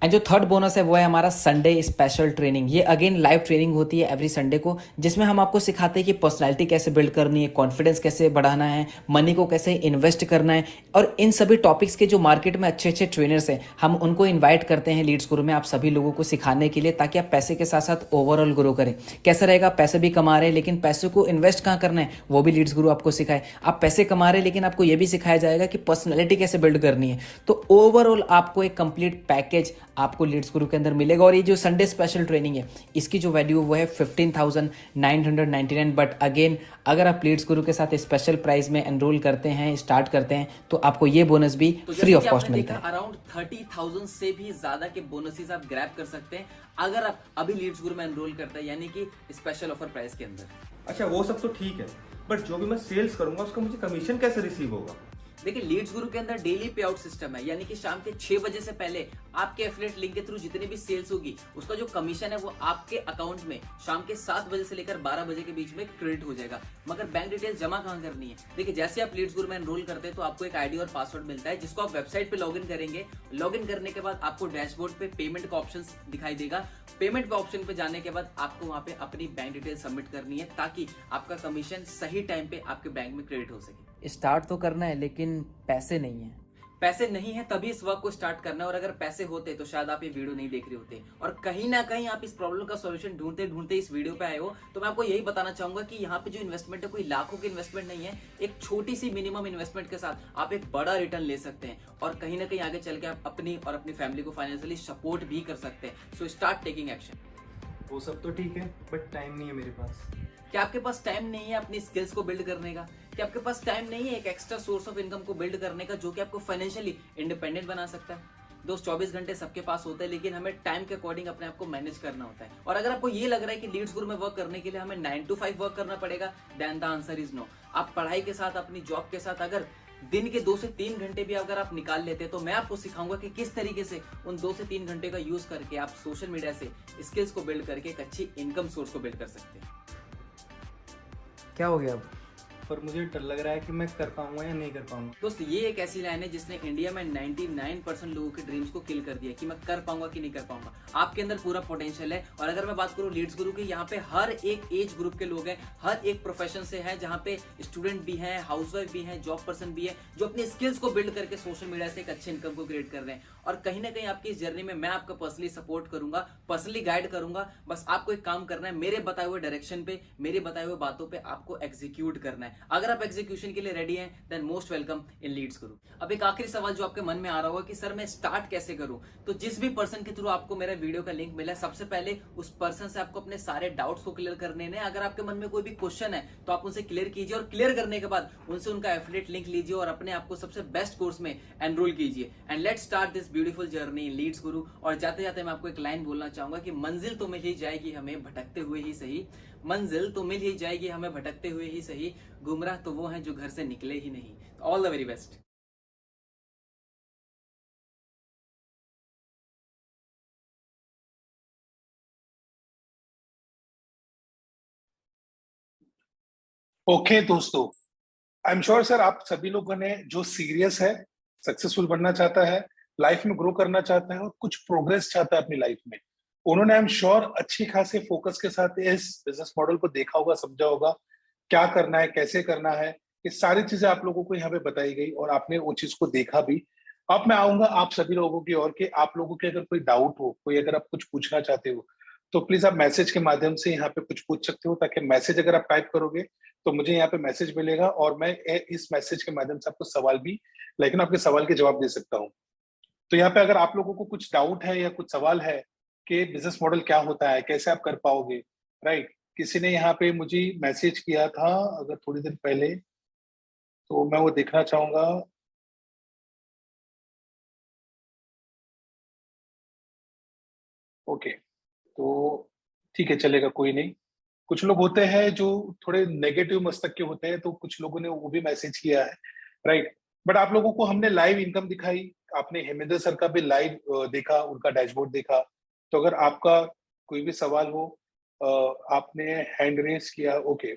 And जो थर्ड बोनस है वो है हमारा संडे स्पेशल ट्रेनिंग। ये अगेन लाइव ट्रेनिंग होती है एवरी संडे को, जिसमें हम आपको सिखाते हैं कि पर्सनालिटी कैसे बिल्ड करनी है, कॉन्फिडेंस कैसे बढ़ाना है, मनी को कैसे इन्वेस्ट करना है, और इन सभी टॉपिक्स के जो मार्केट में अच्छे अच्छे ट्रेनर्स हैं हम उनको इन्वाइट करते हैं लीड्स गुरु में आप सभी लोगों को सिखाने के लिए, ताकि आप पैसे के साथ साथ ओवरऑल ग्रो करें। कैसा रहेगा, पैसे भी कमा रहे हैं लेकिन पैसे को इन्वेस्ट कहाँ करना है वो भी लीड्स गुरु आपको सिखाए। आप पैसे कमा रहे हैं लेकिन आपको ये भी सिखाया जाएगा कि पर्सनैलिटी कैसे बिल्ड करनी है। तो ओवरऑल आपको एक कंप्लीट पैकेज आपको लीड्स गुरु के अंदर मिलेगा। और ये जो संडे स्पेशल ट्रेनिंग है इसकी जो वैल्यू वो है 15,999, बट अगेन अगर आप लीड्स गुरु के साथ स्पेशल प्राइस में एनरोल करते हैं, स्टार्ट करते हैं, तो आपको ये बोनस भी फ्री ऑफ कॉस्ट मिलता है। अराउंड 30,000 से भी ज्यादा के बोनसेस आप ग्रैब कर सकते हैं अगर आप अभी लीड्स गुरु में एनरोल करते हैं, यानी कि स्पेशल ऑफर प्राइस के अंदर। अच्छा वो सब तो ठीक है, बट जो भी मैं सेल्स करूंगा उसका मुझे कमीशन कैसे रिसीव होगा? देखिए लीड्स गुरु के अंदर डेली पे आउट सिस्टम है, यानी कि शाम के 6 बजे से पहले आपके एफिलिएट लिंक के थ्रू जितनी भी सेल्स होगी उसका जो कमीशन है वो आपके अकाउंट में शाम के 7 बजे से लेकर 12 बजे के बीच में क्रेडिट हो जाएगा। मगर बैंक डिटेल्स जमा कहाँ करनी है? देखिए जैसे आप लीड्स गुरु में एनरोल करते हैं तो आपको एक आईडी और पासवर्ड मिलता है, जिसको आप वेबसाइट पे लॉगिन करेंगे। लॉगिन करने के बाद आपको डैशबोर्ड पे पेमेंट का ऑप्शन दिखाई देगा। पेमेंट के ऑप्शन पे जाने के बाद आपको वहां पे अपनी बैंक डिटेल सबमिट करनी है, ताकि आपका कमीशन सही टाइम पे आपके बैंक में क्रेडिट हो सके। स्टार्ट तो करना है लेकिन पैसे नहीं है। पैसे नहीं है तभी इस वर्क को स्टार्ट करना है, और अगर पैसे होते तो शायद आप ये वीडियो नहीं देख रहे होते। और कहीं ना कहीं आप इस प्रॉब्लम का सॉल्यूशन ढूंढते ढूंढते इस वीडियो पे आए हो, तो मैं आपको यही बताना चाहूंगा कि यहाँ पे जो इन्वेस्टमेंट है कोई लाखों की इन्वेस्टमेंट नहीं है। एक छोटी सी मिनिमम इन्वेस्टमेंट के साथ आप एक बड़ा रिटर्न ले सकते हैं, और कहीं ना कहीं आगे चल के आप अपनी और अपनी फैमिली को फाइनेंशियली सपोर्ट भी कर सकते हैं। So start taking action. वो सब तो ठीक है बट टाइम नहीं है मेरे पास। क्या आपके पास टाइम नहीं है अपनी स्किल्स को बिल्ड करने का? क्या आपके पास टाइम नहीं है एक एक्स्ट्रा सोर्स ऑफ इनकम को बिल्ड करने का, जो कि आपको फाइनेंशियली इंडिपेंडेंट बना सकता है? दोस्त 24 घंटे सबके पास होते हैं, लेकिन हमें टाइम के अकॉर्डिंग अपने आप को मैनेज करना होता है। और अगर आपको ये लग रहा है कि लीड्स गुरु में वर्क करने के लिए हमें 9 to 5 वर्क करना पड़ेगा, then the answer is no. आप पढ़ाई के साथ, अपनी जॉब के साथ अगर दिन के 2 से 3 घंटे भी अगर आप निकाल लेते हैं, तो मैं आपको सिखाऊंगा कि किस तरीके से उन 2 से 3 घंटे का यूज करके आप सोशल मीडिया से स्किल्स को बिल्ड करके एक अच्छी इनकम सोर्स को बिल्ड कर सकते हैं। क्या हो गया अब? पर मुझे डर लग रहा है कि मैं कर पाऊंगा या नहीं कर पाऊंगा। दोस्त ये एक ऐसी लाइन है जिसने इंडिया में 99% लोगों के ड्रीम्स को किल कर दिया कि मैं कर पाऊंगा कि नहीं कर पाऊंगा। आपके अंदर पूरा पोटेंशियल है। और अगर मैं बात करूं लीड्स गुरु की, यहाँ पे हर एक एज ग्रुप के लोग हैं, हर एक प्रोफेशन से हैं, जहाँ पे स्टूडेंट भी हैं, हाउसवाइफ भी हैं, जॉब पर्सन भी है, जो अपने स्किल्स को बिल्ड करके सोशल मीडिया से एक अच्छे इनकम को क्रिएट कर रहे हैं। और कहीं ना कहीं आपकी इस जर्नी में मैं आपका पर्सनली सपोर्ट करूंगा, पर्सनली गाइड करूंगा। बस आपको एक काम करना है, मेरे बताए हुए डायरेक्शन पे, मेरे बताए हुए बातों पे आपको एग्जीक्यूट करना है। अगर आप एग्जीक्यूशन के लिए रेडी हैं, then most welcome in leads Guru. अब एक आखिरी सवाल जो आपके मन में आ रहा होगा कि सर मैं स्टार्ट कैसे करूं, तो जिस भी पर्सन के थ्रू आपको मेरा वीडियो का लिंक मिला है, सबसे पहले उस पर्सन से आपको अपने सारे डाउट्स को क्लियर करने हैं। अगर आपके मन में कोई भी क्वेश्चन है तो आप उनसे क्लियर कीजिए, और क्लियर करने के बाद उनसे उनका एफिलिएट लिंक लीजिए और अपने आप को सबसे बेस्ट कोर्स में एनरोल कीजिए। And let's start this beautiful journey in leads Guru. और जाते जाते मैं आपको एक लाइन बोलना चाहूंगा कि मंजिल तो मिल ही जाएगी हमें भटकते हुए ही सही, मंजिल तो मिल ही जाएगी हमें भटकते हुए ही सही, गुमराह तो वो हैं जो घर से निकले ही नहीं। All the very best. Okay दोस्तों, आई एम श्योर सर आप सभी लोगों ने जो सीरियस है, सक्सेसफुल बनना चाहता है, लाइफ में ग्रो करना चाहता है और कुछ प्रोग्रेस चाहता है अपनी लाइफ में, उन्होंने आई एम श्योर अच्छी खासे फोकस के साथ इस बिजनेस मॉडल को देखा होगा, समझा होगा, क्या करना है, कैसे करना है। ये सारी चीजें आप लोगों को यहाँ पे बताई गई और आपने वो चीज को देखा भी। अब मैं आऊंगा आप सभी लोगों की ओर के, आप लोगों के अगर कोई डाउट हो, कोई अगर आप कुछ पूछना चाहते हो, तो प्लीज आप मैसेज के माध्यम से यहाँ पे कुछ पूछ सकते हो, ताकि मैसेज अगर आप टाइप करोगे तो मुझे यहाँ पे मैसेज मिलेगा और मैं इस मैसेज के माध्यम से आपको सवाल भी, लेकिन आपके सवाल के जवाब दे सकता हूँ। तो यहाँ पे अगर आप लोगों को कुछ डाउट है या कुछ सवाल है कि बिजनेस मॉडल क्या होता है, कैसे आप कर पाओगे, राइट, किसी ने यहाँ पे मुझे मैसेज किया था अगर थोड़ी देर पहले, तो मैं वो देखना चाहूंगा। ओके, तो ठीक है, चलेगा, कोई नहीं। कुछ लोग होते हैं जो थोड़े नेगेटिव मस्तक के होते हैं, तो कुछ लोगों ने वो भी मैसेज किया है, राइट। बट आप लोगों को हमने लाइव इनकम दिखाई, आपने हेमेंद्र सर का भी लाइव देखा, उनका डैशबोर्ड देखा। तो अगर आपका कोई भी सवाल हो, आपने हैंड रेस किया, ओके,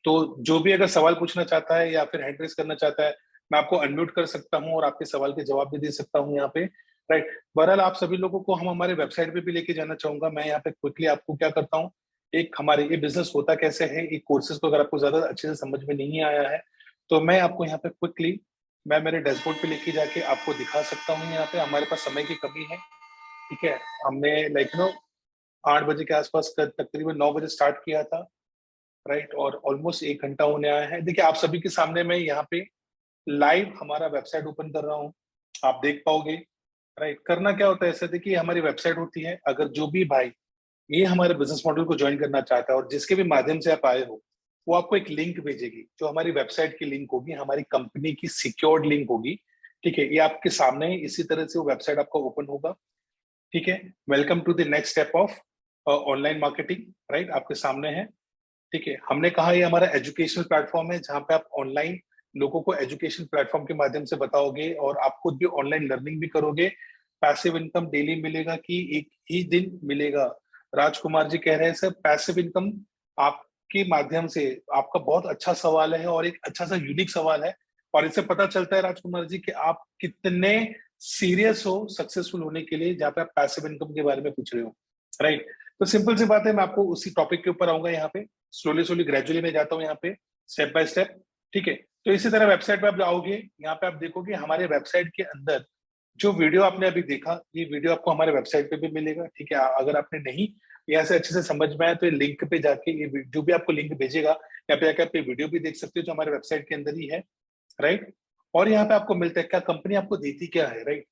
तो जो भी अगर सवाल पूछना चाहता है या फिर हैंड रेस करना चाहता है, मैं आपको अनम्यूट कर सकता हूं और आपके सवाल के जवाब भी दे सकता हूं यहाँ पे, राइट। बहरहाल आप सभी लोगों को हम हमारे वेबसाइट पे भी लेके जाना चाहूंगा। मैं यहाँ पे क्विकली आपको क्या करता हूँ, एक हमारे ये बिजनेस होता कैसे है, एक कोर्सेज को अगर आपको ज्यादा अच्छे से समझ में नहीं आया है, तो मैं आपको यहाँ पे क्विकली मैं मेरे डैशबोर्ड पे लेके जाके आपको दिखा सकता हूँ। यहाँ पे हमारे पास समय की कमी है, ठीक है। हमने लाइक 8 बजे के आसपास तकरीबन 9 बजे स्टार्ट किया था, राइट, और ऑलमोस्ट 1 घंटा होने आया है। देखिए, आप सभी के सामने मैं यहाँ पे लाइव हमारा वेबसाइट ओपन कर रहा हूँ, आप देख पाओगे, राइट। करना क्या होता है, ऐसे देखिए हमारी वेबसाइट होती है, अगर जो भी भाई ये हमारे बिजनेस मॉडल को ज्वाइन करना चाहता है और जिसके भी माध्यम से आप आए हो, वो आपको एक लिंक भेजेगी, जो हमारी वेबसाइट की लिंक होगी, हमारी कंपनी की सिक्योर्ड लिंक होगी, ठीक है। ये आपके सामने है, इसी तरह से वो वेबसाइट आपका ओपन होगा, ठीक है। Welcome to the next step of online marketing, right, आपके सामने है, ठीक है। हमने कहा ये हमारा एजुकेशनल प्लेटफॉर्म है, जहां पे आप ऑनलाइन लोगों को एजुकेशन प्लेटफॉर्म के माध्यम से बताओगे और आप खुद भी ऑनलाइन लर्निंग भी करोगे। पैसिव इनकम डेली मिलेगा कि एक ही दिन मिलेगा? राजकुमार जी कह रहे हैं सर पैसिव इनकम आपके माध्यम से, आपका बहुत अच्छा सवाल है और एक अच्छा सा यूनिक सवाल है, और इससे पता चलता है राजकुमार जी कि आप कितने सीरियस हो सक्सेसफुल होने के लिए, जहाँ पे आप पैसिव इनकम के बारे में पूछ रहे हो, राइट। तो सिंपल सी बात है, मैं आपको उसी टॉपिक के ऊपर आऊंगा यहाँ पे, स्लोली ग्रेजुअली मैं जाता हूँ यहाँ पे स्टेप बाय स्टेप, ठीक है। तो इसी तरह वेबसाइट पे आप जाओगे, यहाँ पे आप देखोगे हमारे वेबसाइट के अंदर जो वीडियो आपने अभी देखा, ये वीडियो आपको हमारे वेबसाइट पे भी मिलेगा, ठीक है। अगर आपने नहीं यहाँ से अच्छे से समझ में आया तो ये लिंक पे जाके, ये जो भी आपको लिंक भेजेगा, यहाँ पे जाकर आप ये वीडियो भी देख सकते हो, जो हमारे वेबसाइट के अंदर ही है, राइट। और यहाँ पे आपको मिलता है क्या, कंपनी आपको देती क्या है, राइट।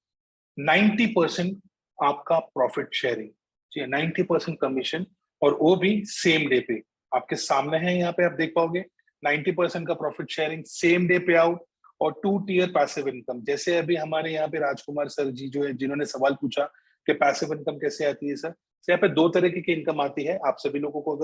90% आपका प्रॉफिट शेयरिंग, जी 90% कमीशन, और वो भी सेम डे पे आपके सामने है, यहाँ पे आप देख पाओगे 90% का प्रॉफिट शेयरिंग, सेम डे पे आउट, और 2 टियर पैसिव इनकम। जैसे अभी हमारे यहाँ पे राजकुमार सर जी जो है, जिन्होंने सवाल पूछा कि पैसिव इनकम कैसे आती है सर, तो यहाँ पे 2 तरीके की इनकम आती है। आप सभी लोगों को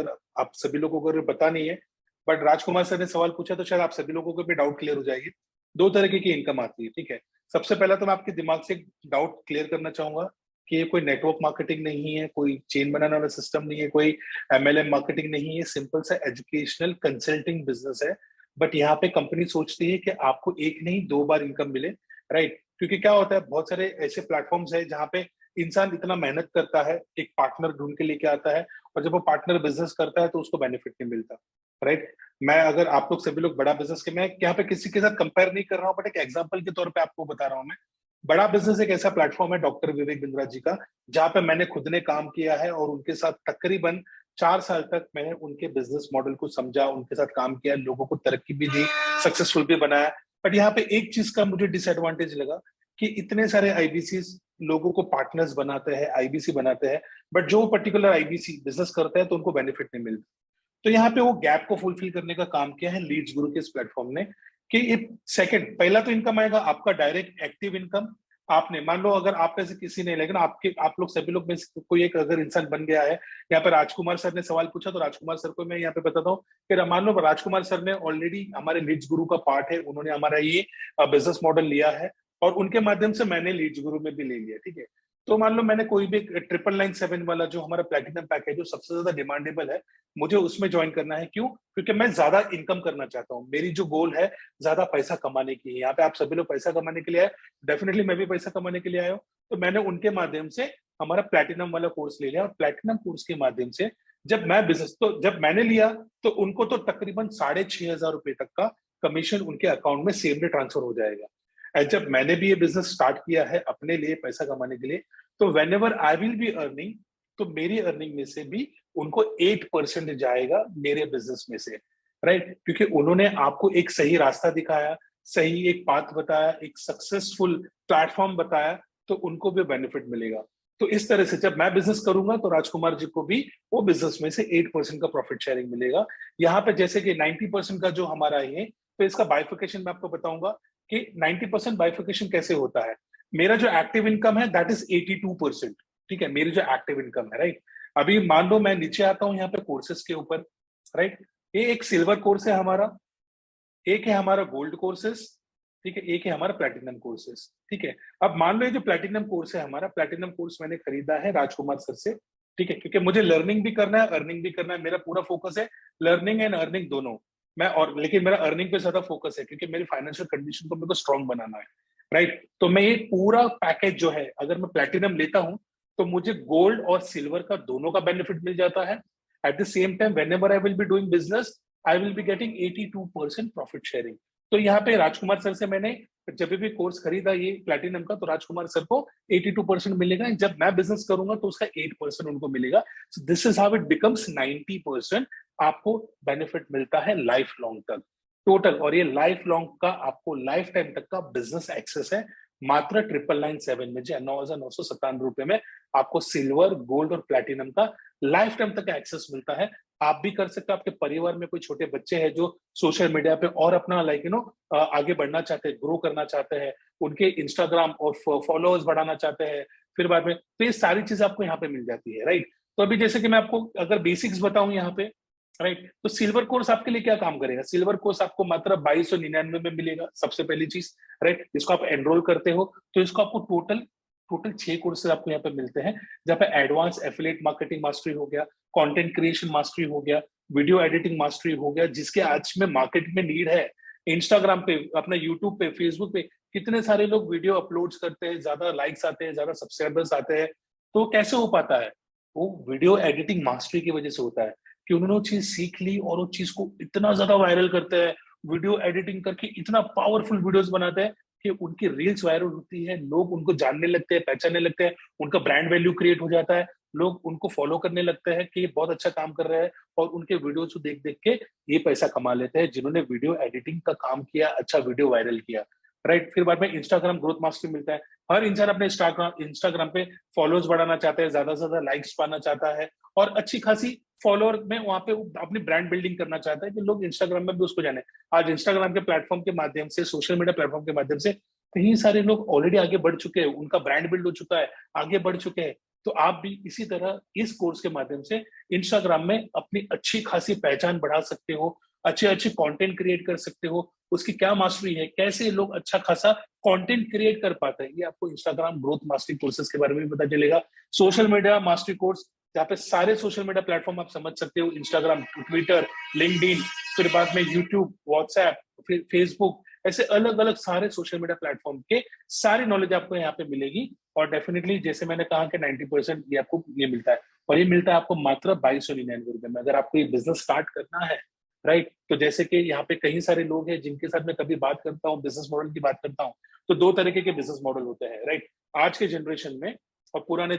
अगर पता नहीं है, बट राजकुमार सर ने सवाल पूछा तो शायद आप सभी लोगों को भी डाउट क्लियर हो जाएगी। 2 तरीके की इनकम आती है, ठीक है। सबसे पहला तो मैं आपके दिमाग से डाउट क्लियर करना चाहूंगा कि ये कोई नेटवर्क मार्केटिंग नहीं है, कोई चेन बनाने वाला सिस्टम नहीं है, कोई MLM मार्केटिंग नहीं है, सिंपल सा एजुकेशनल कंसल्टिंग बिजनेस है। बट यहाँ पे कंपनी सोचती है कि आपको एक नहीं 2 बार इनकम मिले, राइट। क्योंकि क्या होता है, बहुत सारे ऐसे प्लेटफॉर्म्स है जहाँ पे इंसान इतना मेहनत करता है, एक पार्टनर ढूंढ के लेके आता है, और जब वो पार्टनर बिजनेस करता है तो उसको बेनिफिट नहीं मिलता, राइट। मैं अगर आप लोग सभी लोग बड़ा बिजनेस के, मैं यहाँ पे किसी के साथ कंपेयर नहीं कर रहा हूँ, बट एक एग्जांपल के तौर पे आपको बता रहा हूँ मैं। बड़ा बिजनेस एक ऐसा प्लेटफॉर्म है डॉक्टर विवेक बिंद्रा जी का, जहां पे मैंने खुद ने काम किया है और उनके साथ तकरीबन 4 साल तक मैंने उनके बिजनेस मॉडल को समझा, उनके साथ काम किया, लोगों को तरक्की भी दी, सक्सेसफुल भी बनाया। बट यहाँ पे एक चीज का मुझे डिसएडवांटेज लगा कि इतने सारे IBC लोगों को पार्टनर्स बनाते हैं, IBC बनाते हैं, बट जो पर्टिकुलर IBC बिजनेस करते हैं तो उनको बेनिफिट नहीं मिलता। तो यहाँ पे वो गैप को फुलफिल करने का काम किया है लीड्स गुरु के इस प्लेटफॉर्म ने, कि सेकंड, पहला तो इनकम आएगा आपका डायरेक्ट एक्टिव इनकम। आपने मान लो अगर आप में से किसी ने, लेकिन आप लोग सभी लोग में से कोई एक अगर इंसान बन गया है, यहाँ पे राजकुमार सर ने सवाल पूछा, तो राजकुमार सर को मैं यहाँ पे बताता हूँ कि मान लो राजकुमार सर ने ऑलरेडी हमारे लीड्स गुरु का पार्ट है, उन्होंने हमारा ये बिजनेस मॉडल लिया है और उनके माध्यम से मैंने लीड्स गुरु में भी ले लिया, ठीक है। तो मान लो मैंने कोई भी 999 वाला जो हमारा प्लैटिनम पैक है, जो सबसे ज्यादा डिमांडेबल है, मुझे उसमें ज्वाइन करना है। क्यों? क्योंकि मैं ज्यादा इनकम करना चाहता हूँ, मेरी जो गोल है ज्यादा पैसा कमाने की है। यहाँ पे आप सभी लोग पैसा कमाने के लिए आए, डेफिनेटली मैं भी पैसा कमाने के लिए आया हूँ। तो मैंने उनके माध्यम से हमारा प्लैटिनम वाला कोर्स ले लिया, और प्लैटिनम कोर्स के माध्यम से जब मैंने लिया तो उनको तो तकरीबन 6,500 रुपए तक का कमीशन उनके अकाउंट में सेम डे ट्रांसफर हो जाएगा। जब मैंने भी ये बिजनेस स्टार्ट किया है अपने लिए पैसा कमाने के लिए, तो whenever I will be earning, तो मेरी अर्निंग में से भी उनको 8% जाएगा मेरे बिजनेस में से, राइट। क्योंकि उन्होंने आपको एक सही रास्ता दिखाया, सही एक पाथ बताया, एक सक्सेसफुल प्लेटफॉर्म बताया, तो उनको भी बेनिफिट मिलेगा। तो इस तरह से जब मैं बिजनेस करूंगा तो राजकुमार जी को भी वो बिजनेस में से 8% का प्रॉफिट शेयरिंग मिलेगा। यहाँ पे जैसे कि 90% का जो हमारा है, तो इसका बाइफिकेशन मैं आपको बताऊंगा कि 90% बाइफिकेशन कैसे होता है। मेरा जो एक्टिव इनकम है दैट इज 82%, ठीक है, मेरी जो एक्टिव इनकम है, राइट। अभी मान लो मैं नीचे आता हूँ यहाँ पे कोर्सेज के ऊपर, राइट। ये एक सिल्वर कोर्स है हमारा, एक है हमारा गोल्ड कोर्सेस, ठीक है, एक है हमारा प्लैटिनम कोर्सेस, ठीक है। अब मान लो ये जो प्लैटिनम कोर्स है हमारा, प्लैटिनम कोर्स मैंने खरीदा है राजकुमार सर से, ठीक है, क्योंकि मुझे लर्निंग भी करना है, अर्निंग भी करना है। मेरा पूरा फोकस है लर्निंग एंड अर्निंग दोनों। मैं और लेकिन मेरा अर्निंग पे ज्यादा फोकस है क्योंकि मेरी फाइनेंशियल कंडीशन को मेरे को स्ट्रांग बनाना है, राइट। तो मैं ये पूरा पैकेज जो है, अगर मैं प्लैटिनम लेता हूं तो मुझे गोल्ड और सिल्वर का दोनों का बेनिफिट मिल जाता है। Eight the same time whenever I will be doing business, I will be getting 82% profit sharing. तो यहाँ पे राजकुमार सर से मैंने जब भी कोर्स खरीदा ये प्लैटिनम का, तो राजकुमार सर को 82% मिलेगा। जब मैं बिजनेस करूंगा तो उसका 8% उनको मिलेगा। सो this is how it becomes 90% आपको बेनिफिट मिलता है लाइफ लॉन्ग तक टोटल। और ये लाइफ लॉन्ग का आपको लाइफ टाइम तक का बिजनेस एक्सेस है मात्र 997 में, जो 9,997 रुपए में आपको सिल्वर, गोल्ड और प्लैटिनम का लाइफ टाइम तक एक्सेस मिलता है। आप भी कर सकते हो। आपके परिवार में कोई छोटे बच्चे हैं जो सोशल मीडिया पे और अपना आगे बढ़ना चाहते हैं, ग्रो करना चाहते हैं, उनके इंस्टाग्राम और फॉलोअर्स बढ़ाना चाहते हैं, फिर बाद में, तो ये सारी चीजें आपको यहाँ पे मिल जाती है, राइट। तो अभी जैसे कि मैं आपको अगर बेसिक्स बताऊं यहाँ पे, राइट, तो सिल्वर कोर्स आपके लिए क्या काम करेगा? सिल्वर कोर्स आपको मात्र 2299 में मिलेगा, सबसे पहली चीज, राइट। इसको आप एनरोल करते हो तो इसको आपको टोटल 6 कोर्सेज आपको यहाँ पे मिलते हैं, जहाँ पे एडवांस एफिलिएट मार्केटिंग मास्टरी हो गया, कंटेंट क्रिएशन मास्टरी हो गया, वीडियो एडिटिंग मास्टरी हो गया, जिसके आज में मार्केट में नीड है। इंस्टाग्राम पे, अपना यूट्यूब पे, फेसबुक पे कितने सारे लोग वीडियो अपलोड्स करते हैं, ज्यादा लाइक्स आते हैं, ज्यादा सब्सक्राइबर्स आते हैं, तो कैसे हो पाता है? वो वीडियो एडिटिंग मास्टरी की वजह से होता है कि उन्होंने वो चीज सीख ली और उस चीज को इतना ज्यादा वायरल करते हैं, वीडियो एडिटिंग करके इतना पावरफुल वीडियोस बनाते हैं कि उनकी रील्स वायरल होती है, लोग उनको जानने लगते हैं, पहचानने लगते हैं, उनका ब्रांड वैल्यू क्रिएट हो जाता है, लोग उनको फॉलो करने लगते हैं कि ये बहुत अच्छा काम कर रहा है, और उनके वीडियोस को देख देख के ये पैसा कमा लेते हैं जिन्होंने वीडियो एडिटिंग का काम किया, अच्छा वीडियो वायरल किया, राइट। फिर बाद में इंस्टाग्राम ग्रोथ मास्टरी मिलता है। हर इंसान अपने इंस्टाग्राम पे फॉलोअर्स बढ़ाना चाहता है, ज्यादा से ज्यादा लाइक्स पाना चाहता है और अच्छी खासी फॉलोअर में वहां पे अपनी ब्रांड बिल्डिंग करना चाहता है कि लोग इंस्टाग्राम में भी उसको जाने। आज इंस्टाग्राम के प्लेटफॉर्म के माध्यम से, सोशल मीडिया प्लेटफॉर्म के माध्यम से कई सारे लोग ऑलरेडी आगे बढ़ चुके हैं, उनका ब्रांड बिल्ड हो चुका है, आगे बढ़ चुके हैं। तो आप भी इसी तरह इस कोर्स के माध्यम से इंस्टाग्राम में अपनी अच्छी खासी पहचान बढ़ा सकते हो, अच्छे अच्छे कंटेंट क्रिएट कर सकते हो। उसकी क्या मास्टरी है, कैसे लोग अच्छा खासा कंटेंट क्रिएट कर पाते हैं, ये आपको इंस्टाग्राम ग्रोथ मास्टरी कोर्सेज के बारे में भी पता चलेगा। सोशल मीडिया मास्टरी कोर्स, जहाँ पे सारे सोशल मीडिया प्लेटफॉर्म आप समझ सकते हो, इंस्टाग्राम, ट्विटर, लिंक्डइन, फिर बाद में यूट्यूब, व्हाट्सएप, फिर फेसबुक, ऐसे अलग अलग सारे सोशल मीडिया प्लेटफॉर्म के सारी नॉलेज आपको यहाँ पे मिलेगी। और डेफिनेटली जैसे मैंने कहा कि 90% ये आपको ये मिलता है, और ये मिलता है आपको मात्र 2299 रुपए में। अगर आपको ये बिजनेस स्टार्ट करना है, राइट, तो जैसे कि यहाँ पे कई सारे लोग हैं जिनके साथ मैं कभी बात करता हूँ, बिजनेस मॉडल की बात करता हूँ, तो 2 तरीके के बिजनेस मॉडल होते हैं, राइट। आज के जनरेशन में और पुराने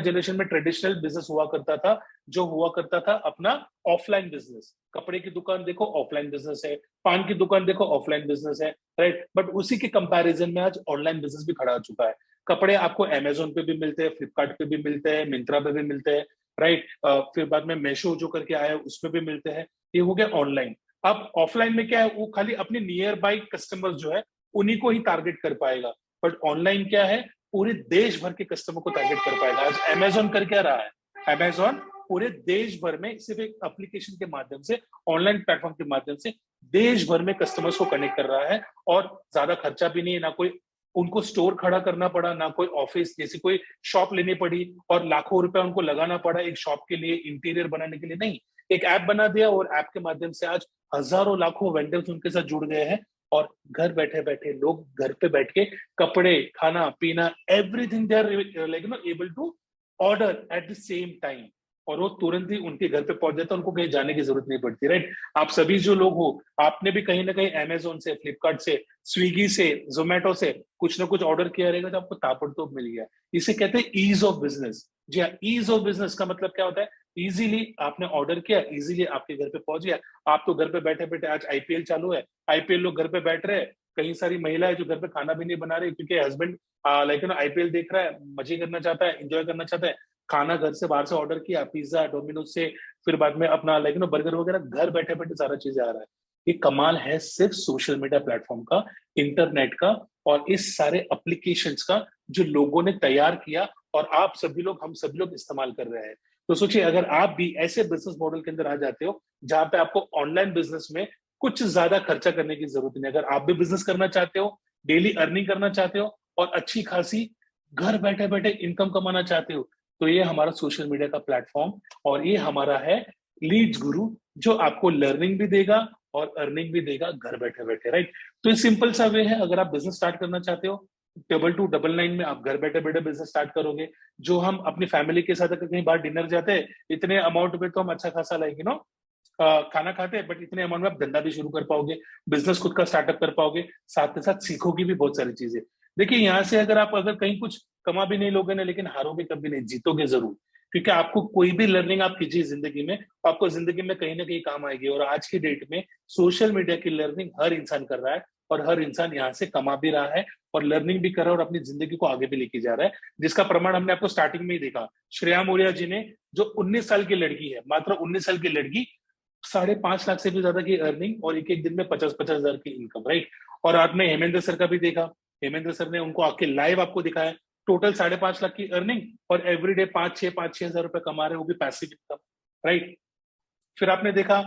जनरेशन में ट्रेडिशनल बिजनेस हुआ करता था, जो हुआ करता था अपना ऑफलाइन बिजनेस। कपड़े की दुकान देखो, ऑफलाइन बिजनेस है, पान की दुकान देखो, ऑफलाइन बिजनेस है, राइट। बट उसी के कंपैरिजन में आज ऑनलाइन बिजनेस भी खड़ा हो चुका है। कपड़े आपको अमेजोन पे भी मिलते हैं, फ्लिपकार्ट पे भी मिलते हैं, मिंत्रा पे भी मिलते हैं, राइट। फिर बाद में मेशो जो करके आया है उसमें भी मिलते हैं। ये हो गया ऑनलाइन। अब ऑफलाइन में क्या है, वो खाली अपने नियर बाई कस्टमर जो है उन्हीं को ही टारगेट कर पाएगा। बट ऑनलाइन क्या है, पूरे देश भर के कस्टमर को टारगेट कर पाएगा। आज अमेजोन कर क्या रहा है, अमेजोन पूरे देश भर में सिर्फ एक एप्लीकेशन के माध्यम से, ऑनलाइन प्लेटफॉर्म के माध्यम से देश भर में कस्टमर्स को कनेक्ट कर रहा है, और ज्यादा खर्चा भी नहीं है, ना कोई उनको स्टोर खड़ा करना पड़ा, ना कोई ऑफिस जैसी कोई शॉप लेनी पड़ी और लाखों रुपया उनको लगाना पड़ा एक शॉप के लिए, इंटीरियर बनाने के लिए। नहीं, एक ऐप बना दिया और ऐप के माध्यम से आज हजारों लाखों वेंडर्स उनके साथ जुड़ गए हैं, और घर बैठे बैठे लोग घर पे बैठ के कपड़े, खाना पीना, everything they are able to order at the same time, और वो तुरंत ही उनके घर पे पहुंच जाता है, उनको कहीं जाने की जरूरत नहीं पड़ती, राइट। आप सभी जो लोग हो, आपने भी कहीं ना कहीं अमेजोन से, फ्लिपकार्ट से, स्विगी से, जोमेटो से कुछ ना कुछ ऑर्डर किया रहेगा, तो आपको ताबड़तोड़ मिल गया। इसे कहते हैं ईज ऑफ बिजनेस। जी हाँ, ईज ऑफ बिजनेस का मतलब क्या होता है, इजीली आपने ऑर्डर किया, इजीली आपके घर पे पहुंच गया। आप तो घर पे बैठे बैठे, आज आईपीएल चालू है, आईपीएल लोग घर पे बैठ रहे हैं, कई सारी महिलाएं जो घर पे खाना भी नहीं बना रही क्योंकि हस्बैंड आईपीएल देख रहा है, मजे करना चाहता है, एंजॉय करना चाहता है, खाना घर से बाहर से ऑर्डर किया, पिज्जा, डोमिनोज से, फिर बाद में अपना बर्गर वगैरह, घर बैठे बैठे सारा चीजें आ रहा है। ये कमाल है सिर्फ सोशल मीडिया प्लेटफॉर्म का, इंटरनेट का, और इस सारे एप्लीकेशंस का जो लोगों ने तैयार किया और आप सभी लोग, हम सभी लोग इस्तेमाल कर रहे हैं। तो सोचिए अगर आप भी ऐसे बिजनेस मॉडल के अंदर आ जाते हो जहां पे आपको ऑनलाइन बिजनेस में कुछ ज्यादा खर्चा करने की जरूरत नहीं, अगर आप भी बिजनेस करना चाहते हो, डेली अर्निंग करना चाहते हो और अच्छी खासी घर बैठे बैठे इनकम कमाना चाहते हो, तो ये हमारा सोशल मीडिया का प्लेटफॉर्म और ये हमारा है लीड्स गुरु, जो आपको लर्निंग भी देगा और अर्निंग भी देगा घर बैठे बैठे, राइट। तो ये सिंपल सा वे है, अगर आप बिजनेस स्टार्ट करना चाहते हो 2299 में आप घर बैठे बैठे बिजनेस स्टार्ट करोगे। जो हम अपनी फैमिली के साथ अगर कहीं बाहर डिनर जाते हैं, इतने अमाउंट में तो हम अच्छा खासा लाइक खाना खाते हैं, बट इतने अमाउंट में आप धंधा भी शुरू कर पाओगे, बिजनेस खुद का स्टार्टअप कर पाओगे, साथ के साथ सीखोगे भी बहुत सारी चीजें। देखिए यहाँ से अगर कहीं कुछ कमा भी नहीं लोगे ना, लेकिन हारोगे कभी नहीं, जीतोगे जरूर, क्योंकि आपको कोई भी लर्निंग आप कीजिए जिंदगी में, आपको जिंदगी में कहीं ना कहीं काम आएगी। और आज की डेट में सोशल मीडिया की लर्निंग हर इंसान कर रहा है और हर इंसान यहाँ से कमा भी रहा है और लर्निंग भी कर रहा है और अपनी जिंदगी को आगे भी लेके जा रहा है, जिसका प्रमाण हमने आपको स्टार्टिंग में ही देखा। श्रेया मोरिया जी ने, जो 19 साल की लड़की है, मात्र 19 साल की लड़की, 5.5 लाख से भी ज्यादा की अर्निंग और एक एक दिन में 50-50 हजार की इनकम, राइट। और आपने हेमेंद्र सर का भी देखा, हेमेंद्र सर ने उनको आके लाइव आपको दिखाया, टोटल 5.5 लाख की अर्निंग और एवरीडे 5-6 हजार रुपए कमा रहे हैं, वो भी पैसिव इनकम, राइट। फिर आपने देखा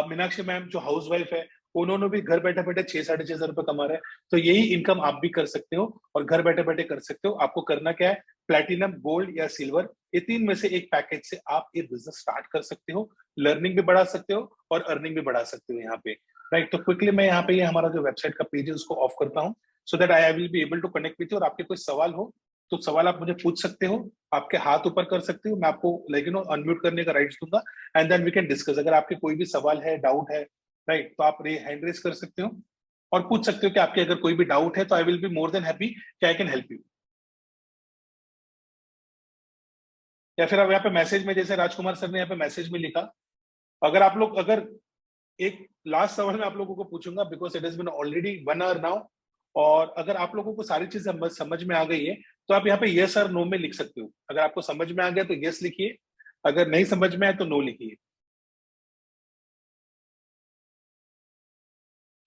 मीनाक्षी मैम जो हाउस वाइफ है, उन्होंने भी घर बैठे बैठे 6-6.5 हजार रुपए कमा रहे हैं। तो यही इनकम आप भी कर सकते हो और घर बैठे बैठे कर सकते हो। आपको करना क्या है, प्लैटिनम, गोल्ड या सिल्वर, ये 3 में से एक पैकेज से आप ये बिजनेस स्टार्ट कर सकते हो, लर्निंग भी बढ़ा सकते हो और अर्निंग भी बढ़ा सकते हो यहाँ पे, राइट। तो क्विकली मैं यहाँ पे ये हमारा जो वेबसाइट का पेज है उसको ऑफ करता हूँ, so that I will be able to connect with you. और आपके कोई सवाल हो तो सवाल आप मुझे पूछ सकते हो, आपके हाथ ऊपर कर सकते हो, मैं आपको अनम्यूट करने का राइट्स दूंगा and then we can discuss. अगर आपके कोई भी सवाल है, डाउट है, राइट, तो आप हैंड रेज कर सकते हो और पूछ सकते हो कि आपके अगर कोई भी डाउट है तो आई will be more than happy कि आई कैन हेल्प यू। या फिर आप यहाँ पे मैसेज में, जैसे राजकुमार सर ने यहाँ पे मैसेज में लिखा, अगर आप लोग, अगर एक लास्ट सवाल मैं आप लोगों को पूछूंगा because it has been already 1 hour now, और अगर आप लोगों को सारी चीजें समझ में आ गई है तो आप यहाँ पे यस और नो में लिख सकते हो। अगर आपको समझ में आ गया तो यस लिखिए, अगर नहीं समझ में आया तो नो लिखिए।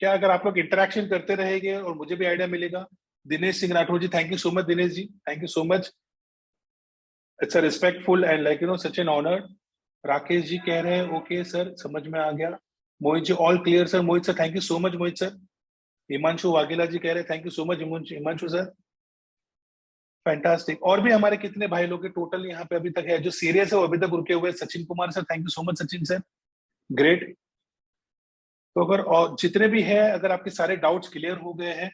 क्या अगर आप लोग इंटरेक्शन करते रहेंगे और मुझे भी आइडिया मिलेगा। Dinesh Singh Rathore ji, thank you so much Dinesh ji, thank you so much, it's a respectful and such an honour. Rakesh ji कह रहे हैं ओके सर, समझ में आ गया। Mohit ji all clear sir, Mohit sir thank you so much Mohit sir. Himanshu Vaghela ji कह रहे हैं thank you so much Himanshu sir, fantastic. और भी हमारे कितने भाई लोग टोटल यहाँ पे अभी तक है जो सीरियस है, वो अभी तक रुके हुए। Sachin Kumar sir, thank you so much Sachin sir, great. तो अगर और जितने भी है, अगर आपके सारे डाउट्स क्लियर हो गए हैं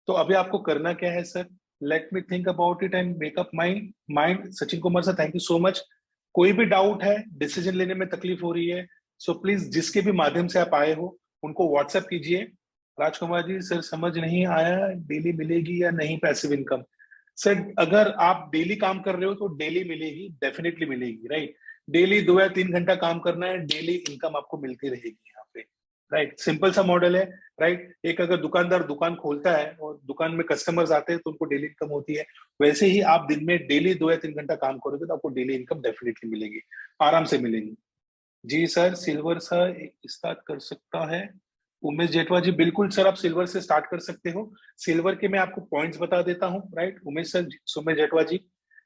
तो अभी आपको करना क्या है sir, let me think about it and make up mind. Sachin Kumar sir thank you so much. कोई भी डाउट है, डिसीजन लेने में तकलीफ हो रही है, सो प्लीज जिसके भी माध्यम से आप आए हो उनको व्हाट्सएप कीजिए। राजकुमार जी सर समझ नहीं आया, डेली मिलेगी या नहीं पैसिव इनकम? सर अगर आप डेली काम कर रहे हो तो डेली मिलेगी, डेफिनेटली मिलेगी, राइट। डेली 2 या 3 घंटा काम करना है, डेली इनकम आपको मिलती रहेगी यहाँ पे, राइट। सिंपल सा मॉडल है, राइट। एक अगर दुकानदार दुकान खोलता है और दुकान में कस्टमर्स आते हैं तो उनको डेली इनकम होती है, वैसे ही आप दिन में डेली 2 या 3 घंटा काम करोगे तो आपको डेली इनकम डेफिनेटली मिलेगी, आराम से मिलेगी। जी सर, सिल्वर सर स्टार्ट कर सकता है उमेश जेठवा जी, बिल्कुल सर, आप सिल्वर से स्टार्ट कर सकते हो। सिल्वर के मैं आपको पॉइंट्स बता देता हूँ, राइट उमेश सर, उमेश जेठवा जी।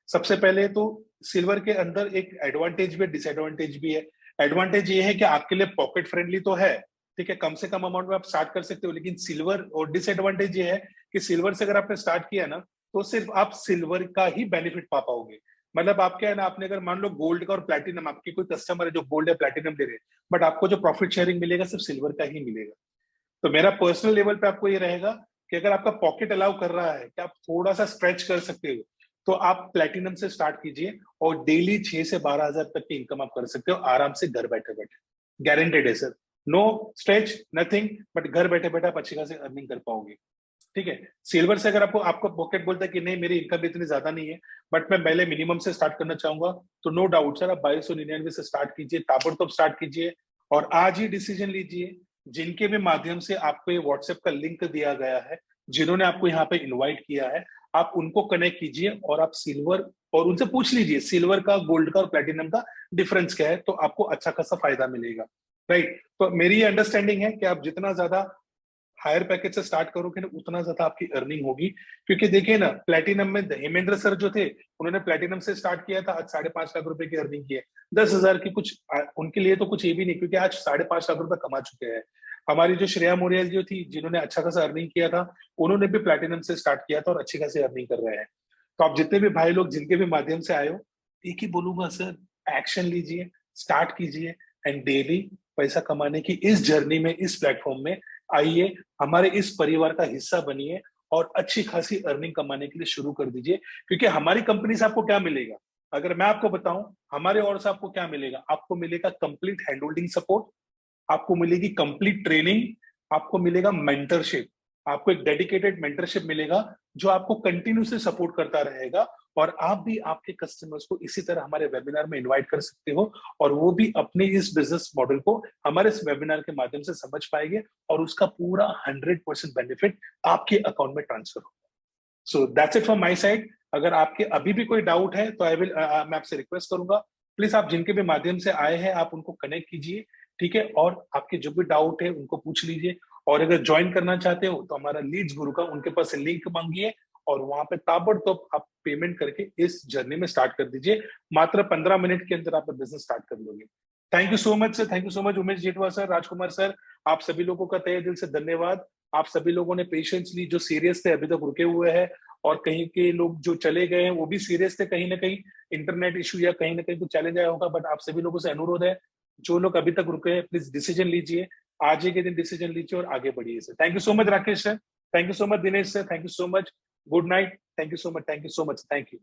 सबसे पहले तो सिल्वर के अंदर एक एडवांटेज भी है, डिसएडवांटेज भी है। एडवांटेज ये है कि आपके लिए पॉकेट फ्रेंडली तो है, ठीक है, कम से कम अमाउंट में आप स्टार्ट कर सकते हो, लेकिन सिल्वर, और डिसएडवांटेज ये है कि सिल्वर से अगर आपने स्टार्ट किया ना तो सिर्फ आप सिल्वर का ही बेनिफिट पा पाओगे। मतलब आप क्या है ना, आपने अगर मान लो गोल्ड का और प्लैटिनम, आपकी कोई कस्टमर है जो गोल्ड या प्लैटिनम दे रहे हैं, बट आपको जो प्रॉफिट शेयरिंग मिलेगा सिर्फ सिल्वर का ही मिलेगा। तो मेरा पर्सनल लेवल पे आपको ये रहेगा कि अगर आपका पॉकेट अलाउ कर रहा है कि आप थोड़ा सा स्ट्रेच कर सकते हो तो आप प्लैटिनम से स्टार्ट कीजिए और डेली 6 से 12 हजार तक की इनकम आप कर सकते हो आराम से, घर बैठे बैठे, गारंटेड है sir, no stretch nothing, but घर बैठे बैठे आप अच्छी खासी अर्निंग कर पाओगे, ठीक है। सिल्वर से अगर आपको पॉकेट बोलता है कि नहीं मेरी इनकम इतनी ज्यादा नहीं है बट मैं पहले मिनिमम से स्टार्ट करना चाहूंगा, तो नो डाउट सर आप 2299 से स्टार्ट कीजिए, ताबड़तोड़ स्टार्ट कीजिए और आज ही डिसीजन लीजिए। जिनके भी माध्यम से आपको ये व्हाट्सएप का लिंक दिया गया है, जिन्होंने आपको यहाँ पे इनवाइट किया है, आप उनको कनेक्ट कीजिए और आप सिल्वर, और उनसे पूछ लीजिए सिल्वर का, गोल्ड का और प्लैटिनम का डिफरेंस क्या है, तो आपको अच्छा खासा फायदा मिलेगा, राइट। तो मेरी ये अंडरस्टैंडिंग है कि आप जितना ज्यादा हायर पैकेज से स्टार्ट करोगे ना उतना ज्यादा आपकी अर्निंग होगी। क्योंकि देखिए ना, प्लेटिनम में हेमेंद्र सर जो थे उन्होंने प्लेटिनम से स्टार्ट किया था, आज 5.5 लाख रुपए की अर्निंग की है। 10,000 की कुछ उनके लिए तो कुछ ये भी नहीं, क्योंकि आज 5.5 लाख रुपए कमा चुके हैं। हमारी जो श्रेया मोरियल जो थी, जिन्होंने अच्छा खासा अर्निंग किया था, उन्होंने भी प्लेटिनम से स्टार्ट किया था और अच्छी खासी अर्निंग कर रहे हैं। तो आप जितने भी भाई लोग जिनके भी माध्यम से आए हो, एक ही बोलूंगा सर, एक्शन लीजिए, स्टार्ट कीजिए एंड डेली पैसा कमाने की इस जर्नी में, इस प्लेटफॉर्म में आइए, हमारे इस परिवार का हिस्सा बनिए और अच्छी खासी अर्निंग कमाने के लिए शुरू कर दीजिए। क्योंकि हमारी कंपनी से आपको क्या मिलेगा, अगर मैं आपको बताऊं हमारे और से आपको क्या मिलेगा, आपको मिलेगा कंप्लीट हैंड होल्डिंग सपोर्ट, आपको मिलेगी कंप्लीट ट्रेनिंग, आपको मिलेगा मेंटरशिप, आपको एक डेडिकेटेड मेंटरशिप मिलेगा जो आपको कंटिन्यूसली सपोर्ट करता रहेगा। और आप भी आपके कस्टमर्स को इसी तरह हमारे वेबिनार में इनवाइट कर सकते हो और वो भी अपने इस बिजनेस मॉडल को हमारे इस वेबिनार के माध्यम से समझ पाएंगे और उसका पूरा 100% बेनिफिट आपके अकाउंट में ट्रांसफर होगा। So that's it from my side. अगर आपके अभी भी कोई डाउट है तो मैं आपसे रिक्वेस्ट करूंगा, प्लीज आप जिनके भी माध्यम से आए हैं आप उनको कनेक्ट कीजिए, ठीक है, और आपके जो भी डाउट है उनको पूछ लीजिए। और अगर ज्वाइन करना चाहते हो तो हमारा लीड्स गुरु का उनके पास लिंक मांगिए और वहां पे ताबड़तोड़ आप पेमेंट करके इस जर्नी में स्टार्ट कर दीजिए। मात्र 15 मिनट के अंदर आप बिजनेस स्टार्ट कर लोगे। Thank you so much sir, thank you so much Umesh Jethwa sir, Rajkumar sir, आप सभी लोगों का तहे दिल से धन्यवाद। आप सभी लोगों ने पेशेंसली, जो सीरियस थे अभी तक रुके हुए हैं, और कहीं के लोग जो चले गए हैं वो भी सीरियस थे, कहीं ना कहीं इंटरनेट इशू या कहीं ना कहीं कुछ चैलेंज आया होगा। बट आप सभी लोगों से अनुरोध है, जो लोग अभी तक रुके हैं प्लीज डिसीजन लीजिए, आज ही के दिन डिसीजन लीजिए और आगे बढ़िए sir. Thank you so much Rakesh sir, thank you so much Dinesh sir, thank you so much, good night, thank you so much, thank you so much, thank you.